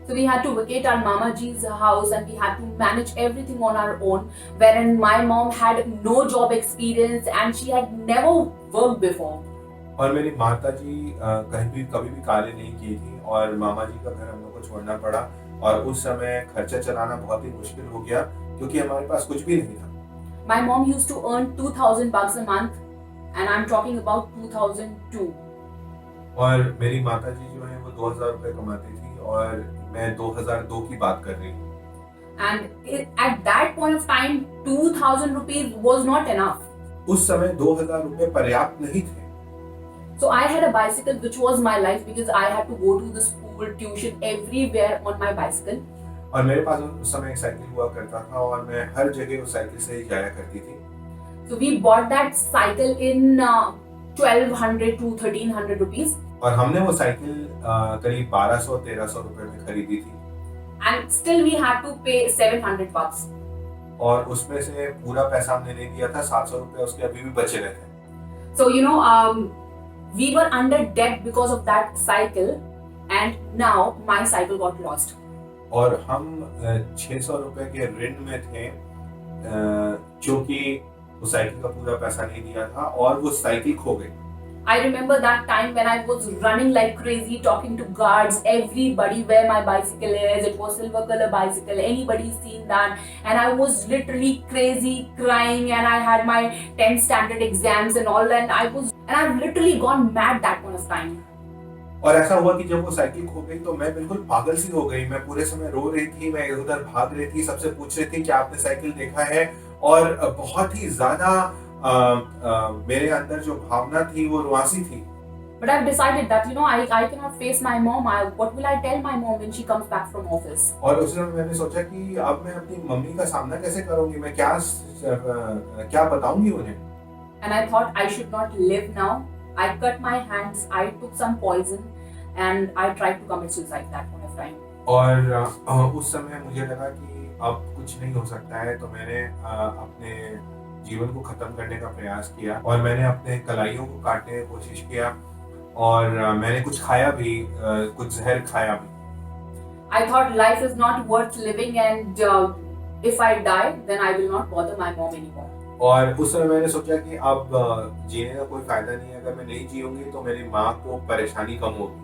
So we had to vacate our Mama Ji's house, and we had to manage everything on our own, wherein my mom had no job experience and she had never worked before. और मेरी माता जी कभी भी कार्य नहीं की थी, और मामा जी का घर हम लोग को छोड़ना पड़ा, और उस समय खर्चा चलाना बहुत ही मुश्किल हो गया क्योंकि हमारे पास कुछ भी नहीं था। My mom used to earn $2,000 a month, and I'm talking about 2002. और मेरी माता जी जो है वो 2,000 रुपए कमाती थी, और मैं 2002 की बात कर रही हूँ। And at that point of time, 2,000 rupees was not enough. उस समय 2,000 रुपए पर्याप्त नहीं थे। So I had a bicycle, which was my life, because I had to go to the school, tuition, everywhere on my bicycle. और मेरे पास उस समय एक साइकिल हुआ करता था, और मैं हर जगह उस साइकिल से ही जाया करती थी। So we bought that cycle in 1,200 to 1,300 rupees. और हमने वो साइकिल करीब 1,200-1,300 रुपए में खरीदी थी। And still we had to pay $700. और उसमें से पूरा पैसा हमने नहीं दिया था, 700 रुपए उसके अभी भी बचे रहते हैं। So We were under debt because of that cycle, and now my cycle got lost. और हम 600 रुपए के ऋण में थे, जो कि उस साइकिल का पूरा पैसा नहीं दिया था और वो साइकिल खो गई। I remember that time when I was running like crazy, talking to guards, everybody where my bicycle is. It was silver color bicycle. Anybody seen that? And I was literally crazy, crying, and I had my 10th standard exams and all, and I've literally gone mad that point of time. और ऐसा हुआ कि जब वो cycle खो गई तो मैं बिल्कुल पागल सी हो गई। मैं पूरे समय रो रही थी, मैं इधर उधर भाग रही थी, सबसे पूछ रही थी कि आपने साइकिल देखा है, और बहुत ही ज्यादा मेरे अंदर जो भावना थी वो रुआसी थी। But I've decided that I cannot face my mom. What will I tell my mom when she comes back from office? और उस समय मैंने सोचा कि अब मैं अपनी मम्मी का सामना कैसे करूंगी, मैं क्या बताऊंगी उन्हें। And I thought I should not live now. I cut my hands. I took some poison, and I tried to commit suicide that point of time. और उस समय मुझे लगा कि अब कुछ नहीं हो सकता है, तो मैंने अपने जीवन को खत्म करने का प्रयास किया और मैंने अपने कलाइयों को काटने की कोशिश किया, और मैंने कुछ खाया भी, कुछ जहर खाया भी। I thought life is not worth living, and if I die, then I will not bother my mom anymore. और उस समय मैंने सोचा कि अब जीने का कोई फायदा नहीं है, अगर मैं नहीं जीऊंगी तो मेरी माँ को परेशानी कम होगी।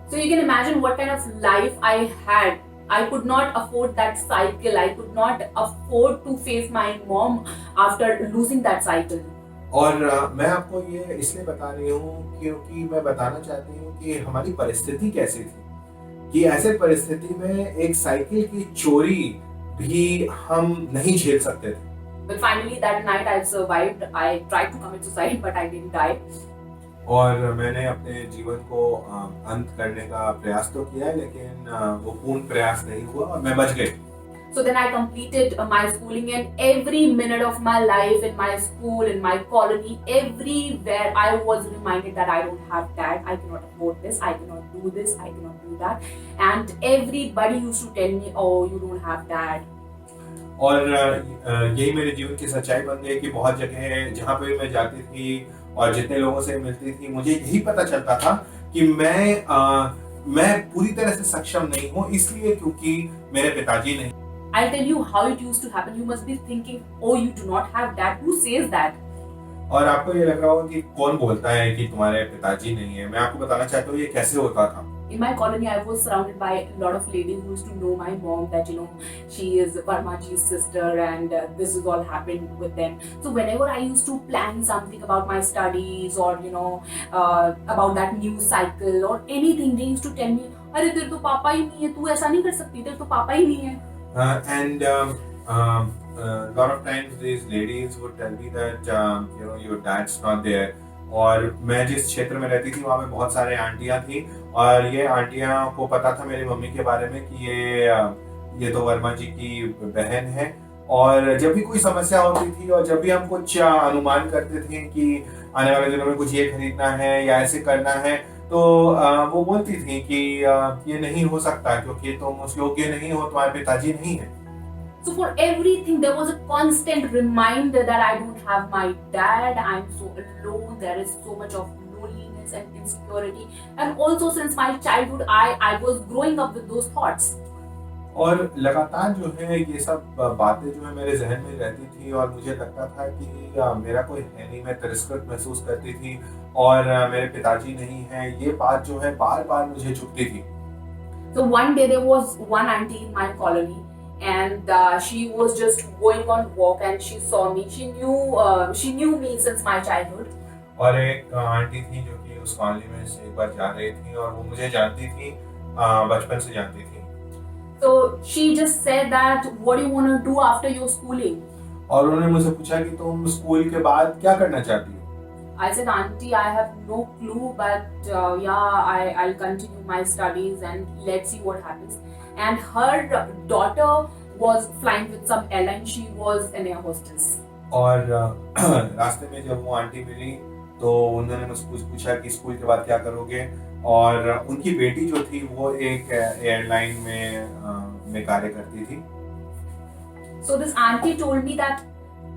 So you can imagine what kind of life I had. I could not afford that cycle. I could not afford to face my mom after losing that cycle. और मैं आपको ये इसलिए बता रही हूँ क्योंकि मैं बताना चाहती हूँ कि हमारी परिस्थिति कैसी थी, कि ऐसे परिस्थिति में एक साइकिल की चोरी भी हम नहीं झेल सकते थे। But finally that night I survived. I tried to commit suicide, but I didn't die. और मैंने अपने जीवन को अंत करने का प्रयास तो किया, लेकिन वो पूर्ण प्रयास नहीं हुआ और मैं बच गई। So then I completed my schooling, and every minute of my life in my school, in my colony, everywhere I was reminded that I don't have dad, I cannot afford this, I cannot do this, I cannot do that. And everybody used to tell me, oh, you don't have dad. और यही मेरे जीवन की सच्चाई बन गई कि बहुत जगह जहाँ पे मैं जाती थी और जितने लोगों से मिलती थी, मुझे यही पता चलता था कि मैं पूरी तरह से सक्षम नहीं हूँ, इसलिए क्योंकि मेरे पिताजी नहीं। I'll tell you how it used to happen. You must be thinking, oh, you do not have dad. Who says that? और आपको ये लग रहा होगा कि कौन बोलता है कि तुम्हारे पिताजी नहीं है। मैं आपको बताना चाहता हूँ ये कैसे होता था। In my colony, I was surrounded by a lot of ladies who used to know my mom, that she is Varmaji's sister, and this is all happened with them. So whenever I used to plan something about my studies, or about that new cycle or anything, they used to tell me, अरे तेरे तो पापा ही नहीं है, तू ऐसा नहीं कर सकती, तेरे तो पापा ही नहीं है। And lot of times these ladies would tell me that your dad's not there. और मैं जिस क्षेत्र में रहती थी वहाँ पे बहुत सारे आंटियाँ थी, और ये आंटियाँ को पता था मेरी मम्मी के बारे में कि ये तो वर्मा जी की बहन है। और जब भी कोई समस्या होती थी और जब भी हम कुछ अनुमान करते थे कि आने वाले दिनों में कुछ ये खरीदना है या ऐसे करना है, तो वो बोलती थी कि ये नहीं हो सकता क्योंकि तुम उस योग्य नहीं हो, तुम्हारे पिताजी नहीं है। So for everything there was a constant reminder that I don't have my dad, I'm so alone, there is so much of loneliness and insecurity, and also since my childhood I was growing up with those thoughts. और लगातार जो है ये सब बातें जो है मेरे जहन में रहती थी, और मुझे लगता था कि मेरा कोई है नहीं, मैं तिरस्कृत महसूस करती थी और मेरे पिताजी नहीं है, ये बात जो है बार बार मुझे चुभती थी। So one day there was one auntie in my colony, and she was just going on walk, and she saw me. She knew me since my childhood. और एक आंटी थी जो कि उस कॉलोनी में से एक बार जा रही थी और वो मुझे जानती थी, बचपन से जानती थी। So she just said that, what do you want to do after your schooling? और उन्होंने मुझसे पूछा कि तुम स्कूल के बाद क्या करना चाहती हो? I said, auntie, I have no clue, but I'll continue my studies and let's see what happens. And her daughter was flying with some airline. She was an air hostess. और रास्ते में जब वो आंटी मिली तो उन्होंने मुझसे पूछा कि स्कूल के बाद क्या करोगे, और उनकी बेटी जो थी वो एक एयरलाइन में कार्य करती थी। So this auntie told me that,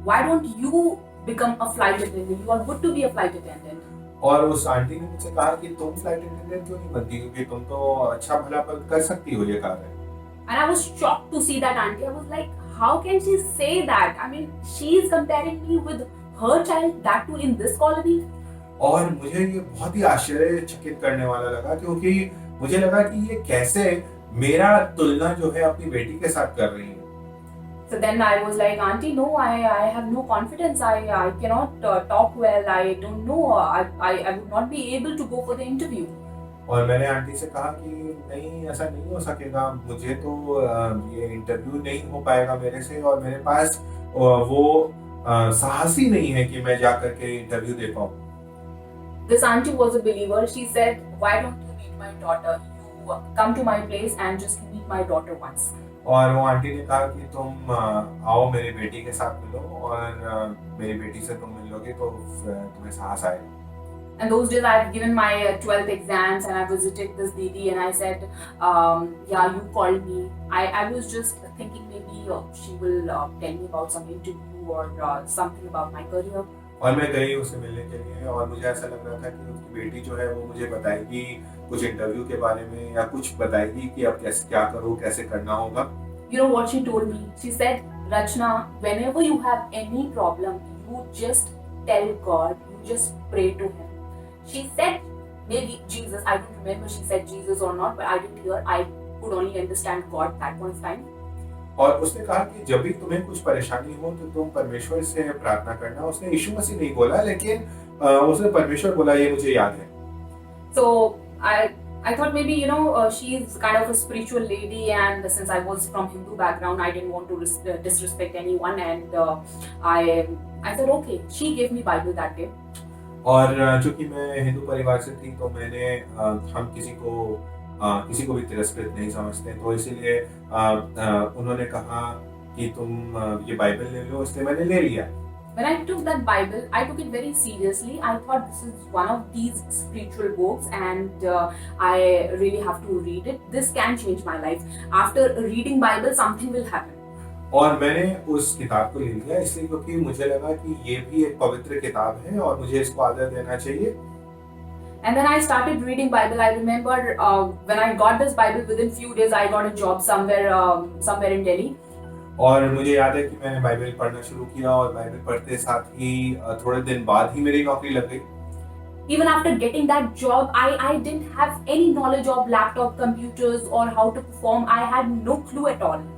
why don't you become a flight attendant? You are good to be a flight attendant. और उस आंटी ने मुझसे कहा कि तुम फ्लाइट अटेंडेंट क्यों नहीं बनती, क्योंकि तुम तो अच्छा भला कर सकती हो ये कार्य। And I was shocked to see that auntie. I was like, how can she say that? I mean, she is comparing me with her child, that too in this colony. और मुझे ये बहुत ही आश्चर्यचकित करने वाला लगा, क्योंकि मुझे लगा कि ये कैसे मेरा तुलना जो है अपनी बेटी के साथ कर रही है। So then I was like, auntie, no, I have no confidence. I cannot talk well. I don't know. I would not be able to go for the interview. और मैंने आंटी से कहा कि नहीं, ऐसा नहीं हो सकेगा, मुझे तो ये इंटरव्यू नहीं हो पाएगा मेरे से, और मेरे पास वो साहस ही नहीं है कि मैं जा करके इंटरव्यू दे पाऊँ। This auntie was a believer. She said, why don't you meet my daughter? You come to my place and just meet my daughter once. और वो आंटी ने कहा कि तुम आओ मेरी बेटी के साथ मिलो, और मेरी बेटी से तुम मिलोगे तो तुम्हें साहस आएगा। And those days I had given my 12th exams and I visited this Didi and I said, yeah, you called me. I was just thinking maybe she will tell me about some interview or something about my career. और मैं गई उसे मिलने के लिए, और मुझे ऐसा लग रहा था कि उसकी बेटी जो है वो मुझे बताएगी कुछ इंटरव्यू के बारे में, या कुछ बताएगी कि अब कैसे क्या करूँ, कैसे करना होगा। You know what she told me? She said, Rachna, whenever you have any problem, you just tell God, you just pray to Him. She said, maybe Jesus, I don't remember she said Jesus or not, but I didn't hear. I could only understand God that point of time. और उसने कहा कि जब भी तुम्हें कुछ परेशानी हो तो तुम परमेश्वर से प्रार्थना करना। उसने यीशु मसीह नहीं बोला, लेकिन उसने परमेश्वर बोला, ये मुझे याद है। So I thought maybe, you know, she is kind of a spiritual lady, and since I was from Hindu background, I didn't want to disrespect anyone, and I said okay. She gave me Bible that day. और चूंकि मैं हिंदू परिवार से थी, तो मैंने हम किसी को भी तिरस्कृत नहीं समझते, तो इसीलिए उन्होंने कहा कि तुम ये बाइबल ले लो, इसलिए मैंने ले लिया। When I took that Bible, I took it very seriously. I thought this is one of these spiritual books and I really have to read it. This can change my life. After reading Bible, something will happen. और मैंने उस किताब को ले लिया, इसलिए क्योंकि मुझे लगा कि ये भी एक पवित्र किताब है और मुझे इसको आदर देना चाहिए। And then I started reading Bible. I remember when I got this Bible, within few days I got a job somewhere in Delhi. और मुझे याद है कि मैंने बाइबल पढ़ना शुरू किया, और बाइबल पढ़ते साथ ही थोड़े दिन बाद ही मेरी नौकरी लग गई। Even after getting that job, I didn't have any knowledge of laptop computers or how to perform. I had no clue at all.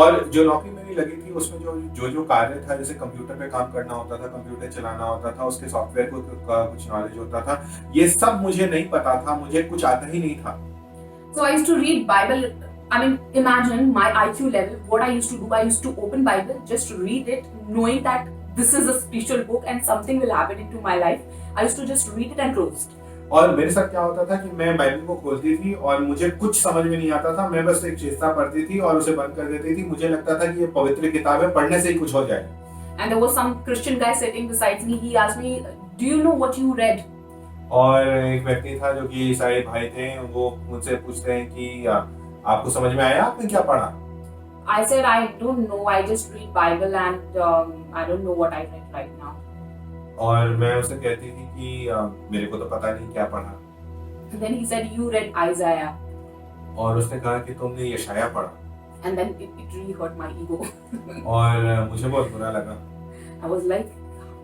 और जो नौकरी मेरी लगी थी उसमें जो कार्य था, जैसे कंप्यूटर पे काम करना होता था, कंप्यूटर चलाना होता था, उसके सॉफ्टवेयर का कुछ नॉलेज होता था, ये सब मुझे नहीं पता था, मुझे कुछ आता ही नहीं था। So I used to read Bible. I mean, imagine my IQ level. What I used to do, I used to open Bible, just read it, knowing that this is a spiritual book and something will happen into my life. I used to just read it and close. और मेरे साथ क्या होता था कि मैं Bible को खोलती थी और मुझे कुछ समझ में नहीं आता था, मैं बस एक चेष्टा पढ़ती थी और उसे बंद कर देती थी। मुझे लगता था कि ये पवित्र किताब है, पढ़ने से ही कुछ हो जाए। And there was some Christian guy sitting beside me. He asked me, "Do you know what you read?" और एक व्यक्ति था जो कि ईसाई भाई थे, वो मुझसे पूछते हैं कि आपको समझ में आया, आपने क्या पढ़ा? I said, "I don't know. I just read Bible and I don't know what I read right now." और मैं उसे कहती थी कि मेरे को तो पता नहीं क्या पढ़ा। And then he said, "You read Isaiah." और उसने कहा कि तुमने यशाया पढ़ा। And then it really hurt my ego. और मुझे बहुत बुरा लगा। I was like,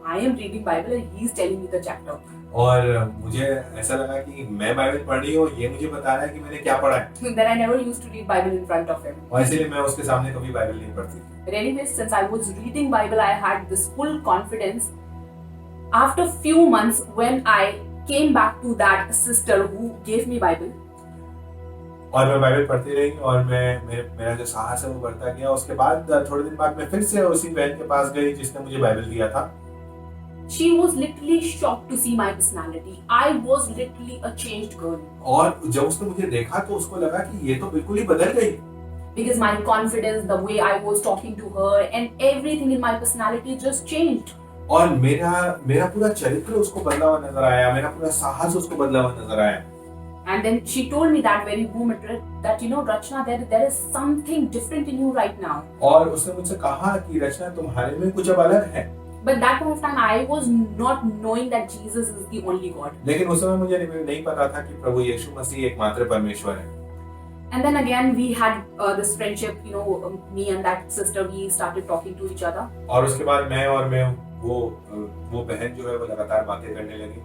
I am reading Bible and he's telling me the chapter. और मुझे ऐसा लगा कि मैं बाइबल पढ़ रही हूँ, ये मुझे बता रहा है कि मैंने क्या पढ़ा है। Then I never used to read Bible in front of him. और इसलिए मैं उसके सामने कभी बाइबल नहीं पढ़ती। But anyways, since I was reading Bible, I had this full confidence. After few months, when I came back to that sister who gave me Bible, और मैं बाइबल पढ़ती रही, और मेरा जो साहस है वो बढ़ता गया। उसके बाद थोड़े दिन बाद मैं फिर से उसी बहन के पास गई जिसने मुझे बाइबल दिया था। she was literally shocked to see my personality. I was literally a changed girl. और जब उसने मुझे देखा तो उसको लगा कि ये तो बिल्कुल ही बदल गई। Because my confidence, the way I was talking to her, and everything in my personality just changed. और मेरा पूरा चरित्र उसको बदला हुआ नजर आया, मेरा पूरा साहस उसको बदला हुआ नजर आया। And then she told me that very moment that, you know, Rachna, there is something different in you right now. और उसने मुझसे कहा कि रचना, तुम्हारे में कुछ अब अलग है। But that point of time, I was not knowing that Jesus is the only God. लेकिन उस समय मुझे नहीं पता था कि प्रभु यीशु मसीह एकमात्र परमेश्वर है। And then again, we had this friendship, me and that sister, we started talking to each other. और उसके बाद मैं वो बहन जो है वो लगातार बातें करने लगी।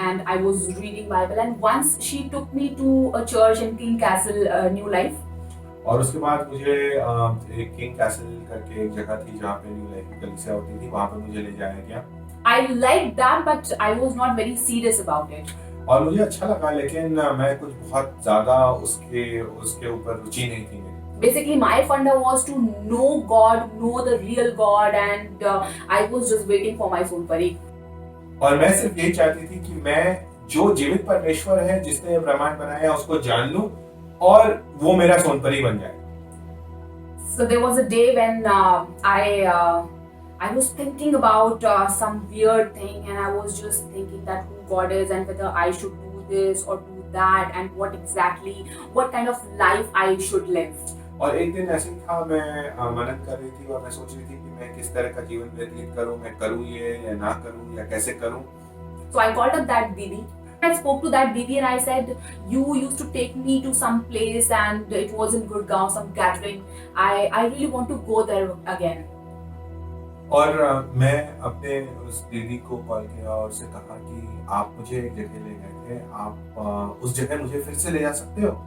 And I was reading Bible, and once she took me to a church in King Castle, New Life. और उसके बाद मुझे एक किंग कैसल करके एक जगह थी जहाँ पे न्यू लाइफ की कलीसिया होती थी, वहाँ पे मुझे ले जाया गया। I liked that, but I was not very serious about it. और मुझे अच्छा लगा, लेकिन मैं कुछ बहुत ज्यादा उसके ऊपर रुचि नहीं थी मेरी। Basically, my funda was to know God, know the real God, and I was just waiting for my soul pari. और मैं सिर्फ यही चाहती थी कि मैं जो जीवित परमेश्वर है जिसने ये ब्रह्मांड बनाया है उसको जान लूं और वो मेरा सोनपरी बन जाए। So there was a day when I was thinking about some weird thing, and I was just thinking that who God is and whether I should do this or do that, and what kind of life I should live. और एक दिन ऐसे ही था, मैं मनन कर रही थी और मैं सोच रही थी कि मैं किस तरह का जीवन व्यतीत करूं, मैं करूं ये या ना करूं या कैसे करूं। So I called up that Didi. I spoke to that Didi and I said, you used to take me to some place and it was in Gurgaon, some gathering. I really want to go there again. और मैं अपने उस दीदी को call किया और उससे कहा कि आप मुझे एक जगह ले गए थे, आप उस जगह मुझे फिर से ले जा सकते हो?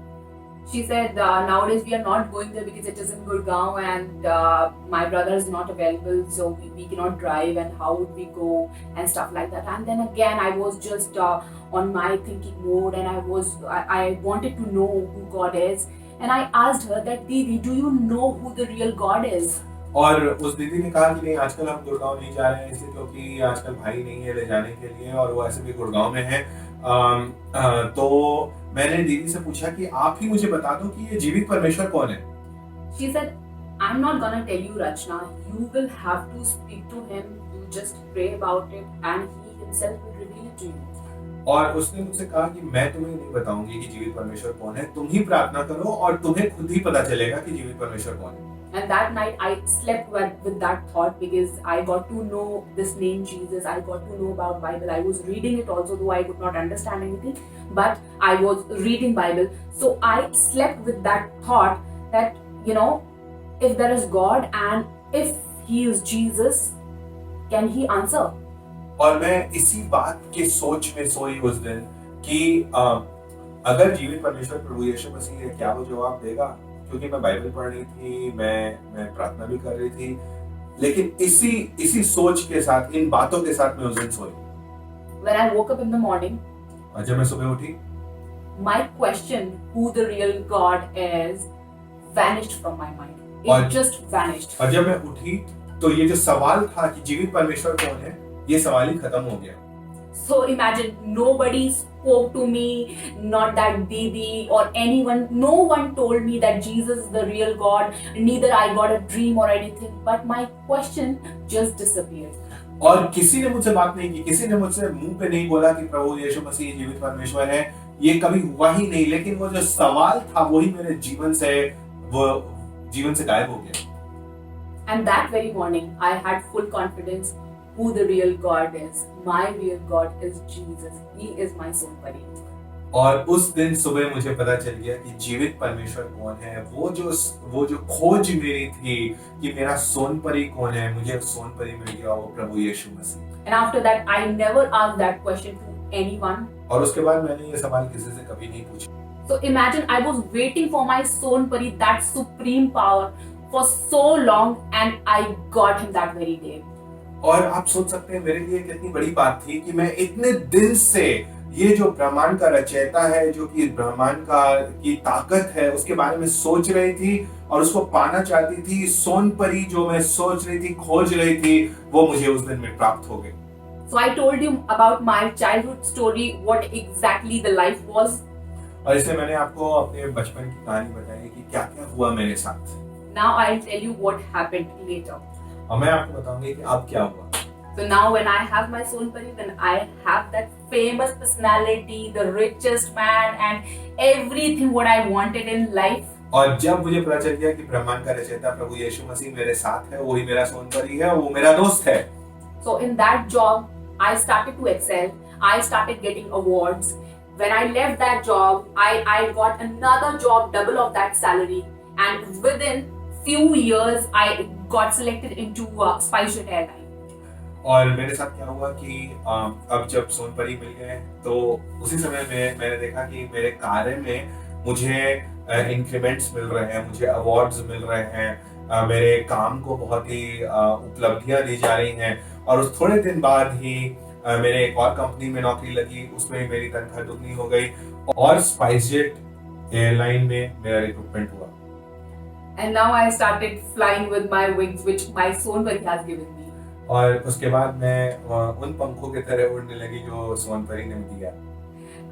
She said, nowadays we are not going there because it is in Gurgaon and my brother is not available, so we cannot drive, and how would we go and stuff like that. And then again, I was just on my thinking mode, and I wanted to know who God is, and I asked her that, Didi, do you know who the real God is? और उस दीदी ने कहा कि नहीं, आजकल हम गुड़गांव नहीं जा रहे हैं इसलिए क्योंकि आजकल भाई नहीं है ले जाने के लिए और वो ऐसे भी गुड़गांव में है। तो मैंने दीदी से पूछा कि आप ही मुझे बता दो कि ये जीवित परमेश्वर कौन है। She said, I'm not gonna tell you, Rachna. You will have to speak to him. You just pray about it, and he himself will reveal it to you. और उसने मुझसे कहा कि मैं तुम्हें नहीं बताऊंगी कि जीवित परमेश्वर कौन है, तुम ही प्रार्थना करो और तुम्हें खुद ही पता चलेगा कि जीवित परमेश्वर कौन है। And that night I slept with that thought because I got to know this name Jesus. I got to know about Bible. I was reading it also, though I could not understand anything, but I was reading Bible. So I slept with that thought that, if there is God and if he is Jesus, can he answer? और मैं इसी बात के सोच में सोई उस दिन कि अगर जीवित परमेश्वर प्रभु यीशु मसीह है, क्या वो जवाब देगा? क्योंकि मैं बाइबल पढ़ रही थी, मैं प्रार्थना भी कर रही थी, लेकिन इसी सोच के साथ, इन बातों के साथ मैं उस दिन सोई। When I woke up in the morning, और जब मैं सुबह उठी, my question, who the real God is, vanished from my mind. और- It just vanished. और जब मैं उठी तो ये जो सवाल था कि जीवित परमेश्वर कौन है, ये सवाल ही खत्म हो गया। So imagine, nobody spoke to me, not that Didi or anyone. No one told me that Jesus is the real God. Neither I got a dream or anything. But my question just disappeared. और किसी ने मुझसे बात नहीं की, किसी ने मुझसे मुंह पे नहीं बोला कि प्रभु यीशु मसीह जीवित परमेश्वर है, ये कभी हुआ ही नहीं। लेकिन वो जो सवाल था वही मेरे जीवन से गायब हो गया। And that very morning, I had full confidence who the real God is. My real God is Jesus. He is my soul buddy. और उस दिन सुबह मुझे पता चल गया कि जीवित परमेश्वर कौन है। वो जो खोज मेरी थी कि मेरा सोनपरी कौन है, मुझे सोनपरी मिल गया, वो प्रभु यीशु मसीह। And after that, I never asked that question to anyone. और उसके बाद मैंने ये सवाल किसी से कभी नहीं पूछा। So imagine, I was waiting for my Sonpari, that supreme power, for so long, and I got him that very day. और आप सोच सकते हैं मेरे लिए कितनी बड़ी बात थी कि मैं इतने दिन से ये जो ब्रह्मांड का रचयिता है, जो कि ब्रह्मांड की ताकत है, उसके बारे में सोच रही थी और उसको पाना चाहती थी। सोनपरी जो मैं सोच रही थी, खोज रही थी, वो मुझे उस दिन में प्राप्त हो गई। So I told you about my childhood story, what exactly the life was. और इसलिए मैंने आपको अपने बचपन की कहानी बताई कि क्या क्या हुआ मेरे साथ। Now I'll tell you what happened later. और मैं आपको बताऊंगी कि अब क्या हुआ। So now when I have my Sonpari, then I have that famous personality, the richest man, and everything what I wanted in life. और जब मुझे पता चल गया कि ब्रह्मांड का रचयिता प्रभु यीशु मसीह मेरे साथ है, वही मेरा सोनपरी है, वो मेरा दोस्त है। So in that job, I started to excel. I started getting awards. When I left that job, I got another job double of that salary, and within few years I got selected into SpiceJet airline. और मेरे साथ क्या हुआ कि अब जब सोनपरी मिल गए तो उसी समय में मैंने देखा कि मेरे कार्य में मुझे इंक्रीमेंट्स मिल रहे हैं, मुझे अवार्ड्स मिल रहे हैं, मेरे काम को बहुत ही उपलब्धियां दी जा रही हैं। और उस थोड़े दिन बाद ही मेरे एक और कंपनी में नौकरी लगी, उसमें मेरी तनख्वाह दुगनी हो गई और स्पाइसजेट एयरलाइन में मेरा रिक्रूटमेंट हुआ। And now I started flying with my wings, which my Sonpari has given me. और उसके बाद मैं उन पंखों की तरह उड़ने लगी जो सोनपरी ने दिया।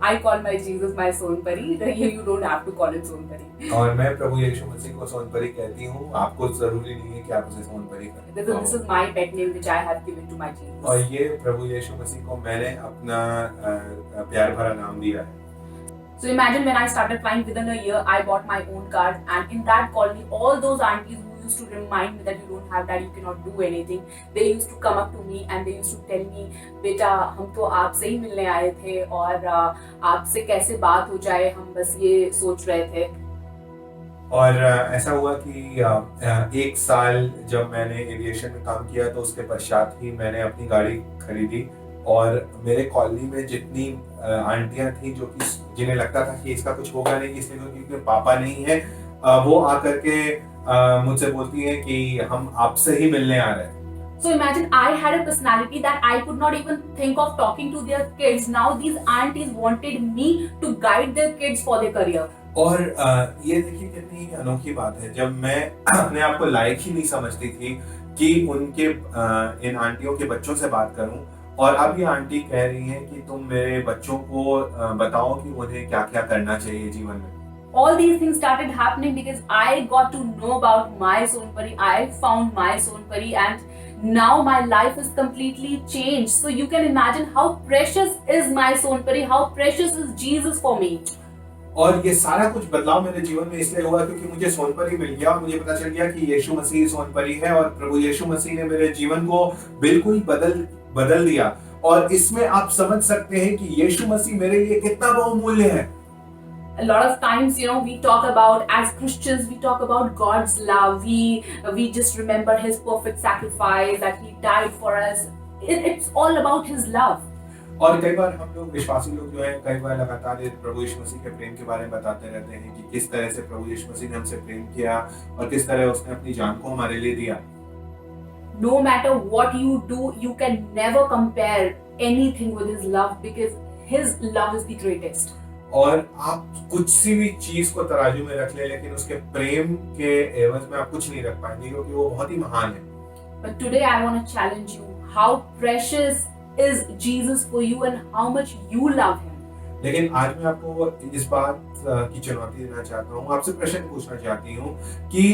I call my Jesus my Sonpari. Here you don't have to call it Sonpari. और मैं प्रभु यीशु मसीह को सोनपरी कहती हूँ, आपको जरूरी नहीं है कि आप उसे सोनपरी करें। This is my pet name which I have given to my Jesus. और ये प्रभु यीशु मसीह को मैंने अपना प्यार भरा नाम दिया है। So imagine when I started flying, within a year I bought my own car, and in that colony all those aunties who used to remind me that you don't have that, you cannot do anything, they used to come up to me and they used to tell me, बेटा हम तो आपसे ही मिलने आए थे और आपसे कैसे बात हो जाए, हम बस ये सोच रहे थे। और ऐसा हुआ कि एक साल जब मैंने एविएशन में काम किया तो उसके पश्चात ही मैंने अपनी गाड़ी खरीदी और मेरे कॉलोनी में जितनी आंटियां थी जो कि जिन्हें लगता था कि इसका कुछ होगा नहीं इसलिए क्योंकि पापा नहीं है, वो आकर के मुझसे बोलती हैं कि हम आपसे ही मिलने आ रहे हैं। So imagine I had a personality that I could not even think of talking to their kids. Now these aunties wanted me to guide their kids for their career. और ये देखिए कितनी अनोखी बात है, जब मैं अपने आप को लायक ही नहीं समझती थी कि उनके इन आंटियों के बच्चों से बात करूं, और अब ये आंटी कह रही हैं कि तुम मेरे बच्चों को बताओ कि उन्हें क्या क्या करना चाहिए जीवन में। All these things started happening because I got to know about my Sonpari. I found my Sonpari, and now my life is completely changed. So you can imagine how precious is my Sonpari, how precious is Jesus for me. और ये सारा कुछ बदलाव मेरे जीवन में इसलिए हुआ क्योंकि मुझे सोनपरी मिल गया और मुझे पता चल गया कि यीशु मसीह सोनपरी है और प्रभु यीशु मसीह ने मेरे जीवन को बिल्कुल बदल दिया। और इसमें आप समझ सकते हैं कि यीशु मसीह मेरे लिए कितना बहुमूल्य है। A lot of times, we talk about, as Christians, we talk about God's love. We just remember His perfect sacrifice, that He died for us. It's all about His love. और कई बार हम लोग विश्वासी लोग जो है कई बार लगातार प्रभु यीशु मसीह के प्रेम के बारे में बताते रहते हैं कि किस तरह से प्रभु यीशु मसीह ने हमसे प्रेम किया और किस तरह उसने अपनी जान को हमारे लिए दिया। No matter what you do, you can never compare anything with His love because His love is the greatest. और आप कुछ सी भी चीज को तराजू में रख ले लेकिन उसके प्रेम के एवज में आप कुछ नहीं रख पाएंगे क्योंकि वो बहुत ही महान है। But today I want to challenge you. How precious is Jesus for you and how much you love Him. लेकिन आज मैं आपको इस बात की चुनौती देना चाहता हूँ, आपसे प्रश्न पूछना चाहती हूँ कि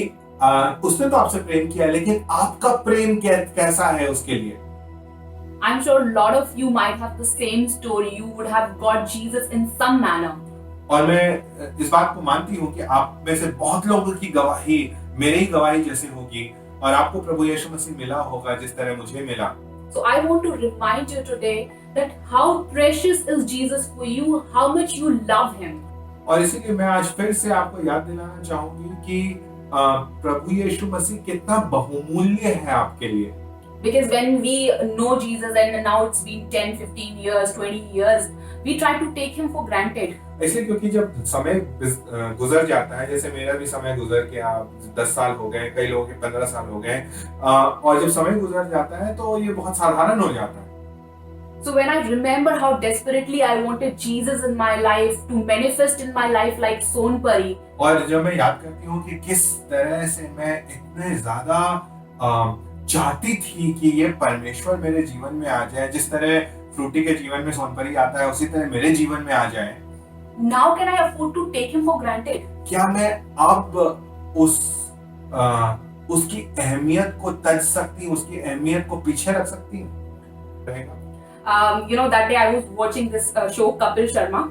उसने तो आपसे प्रेम किया लेकिन आपका प्रेम कैसा है उसके लिए। I'm sure a lot of you might have the same story. You would have got Jesus in some manner. और मैं इस बात को मानती हूँ कि आप में से बहुत लोगों की गवाही मेरी ही गवाही जैसी होगी और आपको प्रभु यीशु मसीह मिला होगा जिस तरह मुझे मिला। So I want to remind you today that how precious is Jesus for you, how much you love Him. और इसीलिए मैं आज फिर से आपको याद दिलाना चाहूंगी कि प्रभु यीशु मसीह कितना बहुमूल्य है आपके लिए। Because when we know Jesus and now it's been 10, 15 years, 20 years, we try to take Him for granted. इसलिए क्योंकि जब समय गुजर जाता है, जैसे मेरा भी समय गुजर गया, 10 साल हो गए, कई लोगों के 15 साल हो गए, और जब समय गुजर जाता है तो ये बहुत साधारण हो जाता है। So when I remember how desperately I wanted Jesus in my life to manifest in my life like Sonpari, और जब मैं याद करती हूँ कि किस तरह से मैं इतने ज्यादा चाहती थी कि ये परमेश्वर मेरे जीवन में आ जाए, जिस तरह फ्रूटी के जीवन में सोनपरी आता है उसी तरह मेरे जीवन में आ जाए। now can I afford to take Him for granted? क्या मैं अब उसकी अहमियत को तज सकती हूँ, उसकी अहमियत को पीछे रख सकती हूँ? That day I was watching this show Kapil Sharma.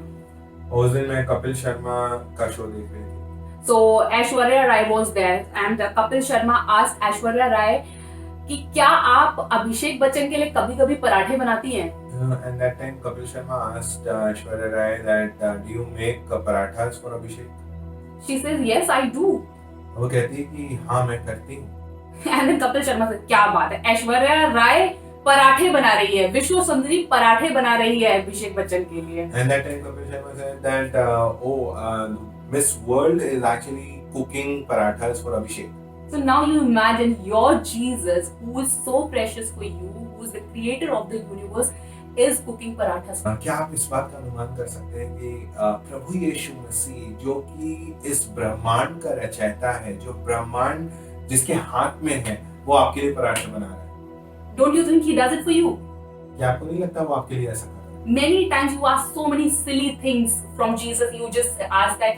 उस दिन मैं कपिल शर्मा का शो देख रही थी। So Aishwarya Rai was there and Kapil Sharma asked Aishwarya Rai कि क्या आप अभिषेक बच्चन के लिए कभी-कभी पराठे बनाती हैं? And that time Kapil Sharma asked Aishwarya Rai that do you make parathas for Abhishek? She says, yes, I do. वो कहती है कि हाँ मैं करती हूँ. And then कपिल शर्मा से क्या बात है, ऐश्वर्या राय पराठे बना रही है, विश्व सुंदरी पराठे बना रही है अभिषेक बच्चन के लिए. And that time Kapil Sharma said that Miss World is actually cooking parathas for Abhishek. So now you imagine your Jesus, who is so precious for you, who is the creator of the universe, is cooking parathas. क्या आप इस बात का अनुमान कर सकते हैं कि प्रभु यीशु मसीह जो कि इस ब्रह्मांड का रचयिता है, जो ब्रह्मांड जिसके हाथ में है, वो आपके लिए पराठे बना रहा है. Don't you think he does it for you? क्या आपको नहीं लगता वो आपके लिए ऐसा कर रहा है? Many times you ask so many silly things from Jesus. You just ask that,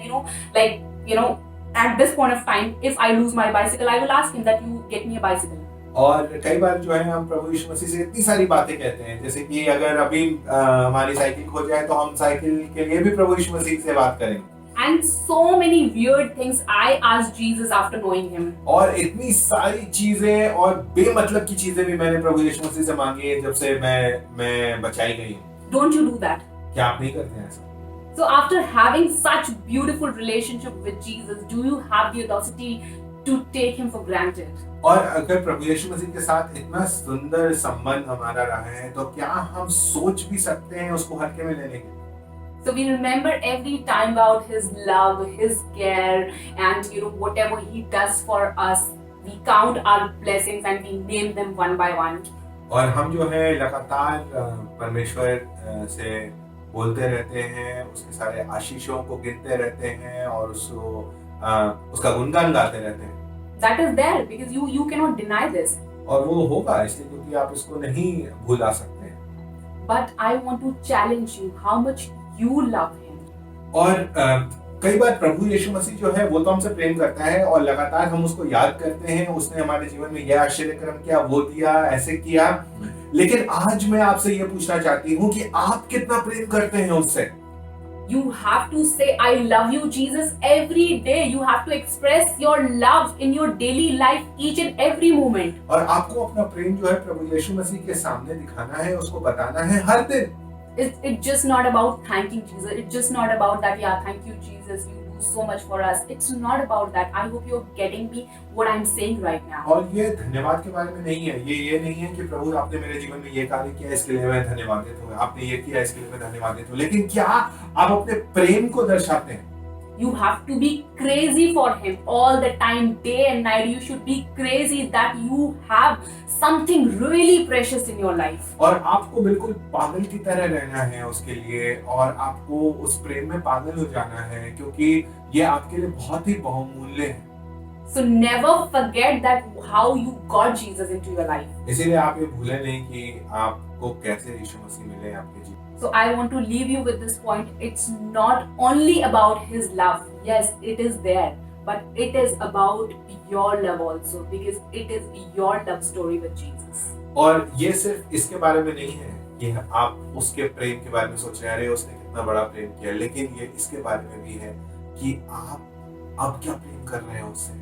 at this point of time, if I lose my bicycle, I will ask him that you get me a bicycle. और कई बार जो है हम प्रभु यीशु मसीह से इतनी सारी बातें कहते हैं, जैसे कि अगर अभी हमारी साइकिल खो जाए तो हम साइकिल के लिए भी प्रभु यीशु मसीह से बात करेंगे. And so many weird things I asked Jesus after knowing him. और इतनी सारी चीजें और बेमतलब की चीजें भी मैंने प्रभु यीशु मसीह से मांगी है जब से मैं बचाई गई हूँ. Don't you do that? क्या आप नहीं करते हैं ऐसा? So after having such beautiful relationship with Jesus, do you have the audacity to take him for granted? और अगर प्रभु यीशु मसीह के साथ इतना सुंदर संबंध हमारा रहा है तो क्या हम सोच भी सकते हैं उसको हल्के में लेने के? So we remember every time about his love, his care, and whatever he does for us. We count our blessings and we name them one by one. और हम जो है लगातार परमेश्वर से बोलते रहते हैं, उसके सारे आशीषों को गिनते रहते हैं और उसका गुणगान गाते रहते हैं. That is there because you cannot deny this. और वो होगा इसलिए क्योंकि आप इसको नहीं भुला सकते हैं. But I want to challenge you how much you love him. और कई बार प्रभु यीशु मसीह जो है वो तो हमसे प्रेम करता है और लगातार हम उसको याद करते हैं, उसने हमारे जीवन में यह आश्चर्यक्रम किया, वो दिया, ऐसे किया. लेकिन आज मैं आपसे ये पूछना चाहती हूँ कि आप कितना प्रेम करते हैं उससे. You have to say I love you Jesus every day. You have to express your love in your daily life each and every moment. और आपको अपना प्रेम जो है प्रभु यीशु मसीह के सामने दिखाना है, उसको बताना है हर दिन. It's just not about thanking Jesus. It's just not about that, yeah, thank you Jesus, you do so much for us. It's not about that. I hope you're getting me what I'm saying right now. और ये धन्यवाद के बारे में नहीं है. ये नहीं है कि प्रभु आपने मेरे जीवन में ये कार्य किया इसके लिए मैं धन्यवादित हूँ, आपने ये किया इसके लिए मैं धन्यवादित हूँ. लेकिन क्या आप अपने प्रेम को दर्शाते हैं? You have to be crazy for him all the time, day and night. You should be crazy that you have something really precious in your life. और आपको बिल्कुल पागल की तरह रहना है उसके लिए और आपको उस प्रेम में पागल हो जाना है क्योंकि ये आपके लिए बहुत ही बहुमूल्य है. So never forget that how you got Jesus into your life. इसीलिए आप ये भूलें नहीं कि आपको कैसे यीशु मसीह मिले आपके जीवन. So I want to leave you with this point. It's not only about his love. Yes, it is there. But it is about your love also. Because it is your love story with Jesus. और ये सिर्फ इसके बारे में नहीं है कि आप उसके प्रेम के बारे में सोच रहे हैं, अरे उसने कितना बड़ा प्रेम किया. लेकिन ये इसके बारे में भी है कि आप क्या प्रेम कर रहे हैं उससे.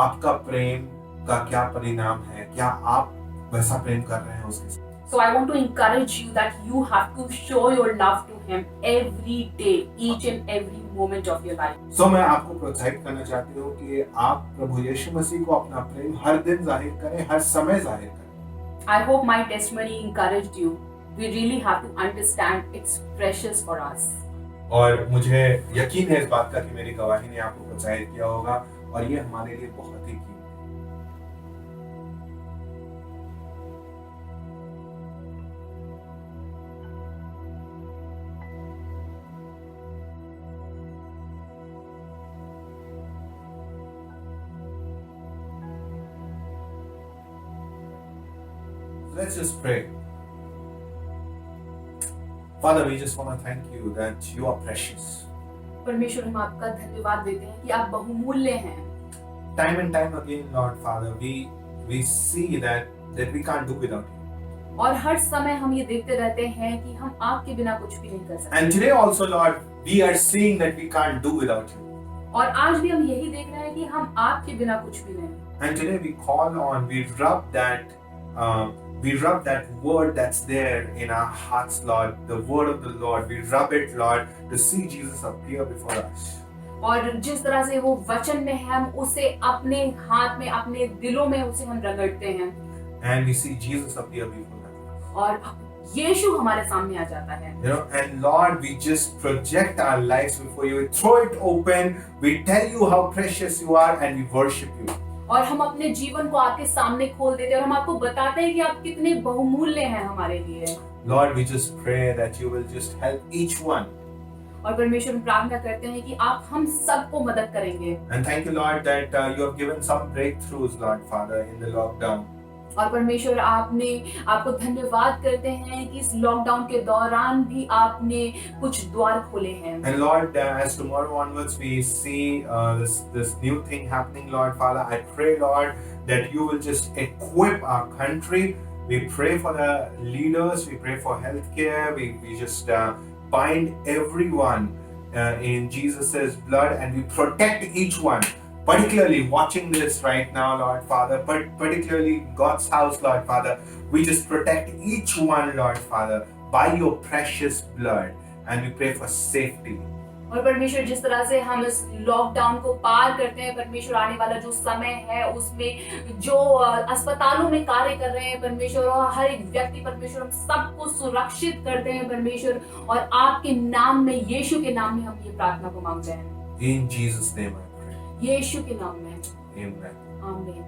आपका प्रेम का क्या परिणाम है, क्या आप वैसा प्रेम कर रहे हैं उसके साथ. So I want to encourage you that you have to show your love to him every day, each and every moment of your life. So मैं आपको प्रोत्साहित करना चाहती हूँ कि आप प्रभु यीशु मसीह को अपना प्रेम हर दिन जाहिर करें, हर समय जाहिर करें. I hope my testimony encouraged you. We really have to understand it's precious for us. और मुझे यकीन है इस बात का कि मेरी गवाही ने आपको प्रोत्साहित किया होगा और ये हमारे लिए बहुत ही Let's just pray. Father, we just want to thank you that you are precious. परमेश्वर हम आपका धन्यवाद देते हैं कि आप बहुमूल्य हैं. Time and time again, Lord Father, we see that we can't do without you. और हर समय हम ये देखते रहते हैं कि हम आपके बिना कुछ भी नहीं कर सकते. And today also, Lord, we are seeing that we can't do without you. और आज भी हम यही देख रहे हैं कि हम आपके बिना कुछ भी नहीं। And today we call on, we rub that word that's there in our hearts, Lord, the word of the Lord. We rub it, Lord, to see Jesus appear before us. और जिस तरह से वो वचन में है, हम उसे अपने हाथ में, अपने दिलों में उसे हम रगड़ते हैं And we see Jesus appear before us. और यीशु हमारे सामने आ जाता है। You know, and Lord, we just project our lives before you. We throw it open. We tell you how precious you are, and we worship you. और हम अपने जीवन को आपके सामने खोल देते हैं और हम आपको बताते हैं कि आप कितने बहुमूल्य हैं हमारे लिए। Lord, we just pray that you will just help each one. और परमेश्वर प्रार्थना करते हैं कि आप हम सबको मदद करेंगे। And thank you, Lord, that you have given some breakthroughs, Lord Father, in the lockdown. और परमेश्वर आपको धन्यवाद करते हैं कि इस लॉकडाउन के दौरान भी आपने कुछ द्वार खोले हैं। And Lord, as tomorrow onwards we see this new thing happening, Lord Father, I pray, Lord, that you will just equip our country. We pray for the leaders. We pray for healthcare. We just bind everyone in Jesus's blood, and we protect each one. Particularly watching this right now, Lord Father, but particularly God's house, Lord Father, we just protect each one, Lord Father, by your precious blood, and we pray for safety. और परमेश्वर जिस तरह से हम इस lockdown को पार करते हैं, परमेश्वर आने वाला जो समय है उसमें जो अस्पतालों में कार्य कर रहे हैं परमेश्वर, और हर एक व्यक्ति परमेश्वर हम सबको सुरक्षित करते हैं परमेश्वर, और आपके नाम में, यीशु के नाम में हम ये प्रार्थना को मांगते हैं। In Jesus' name I pray. यीशु के नाम में Amen. आमीन।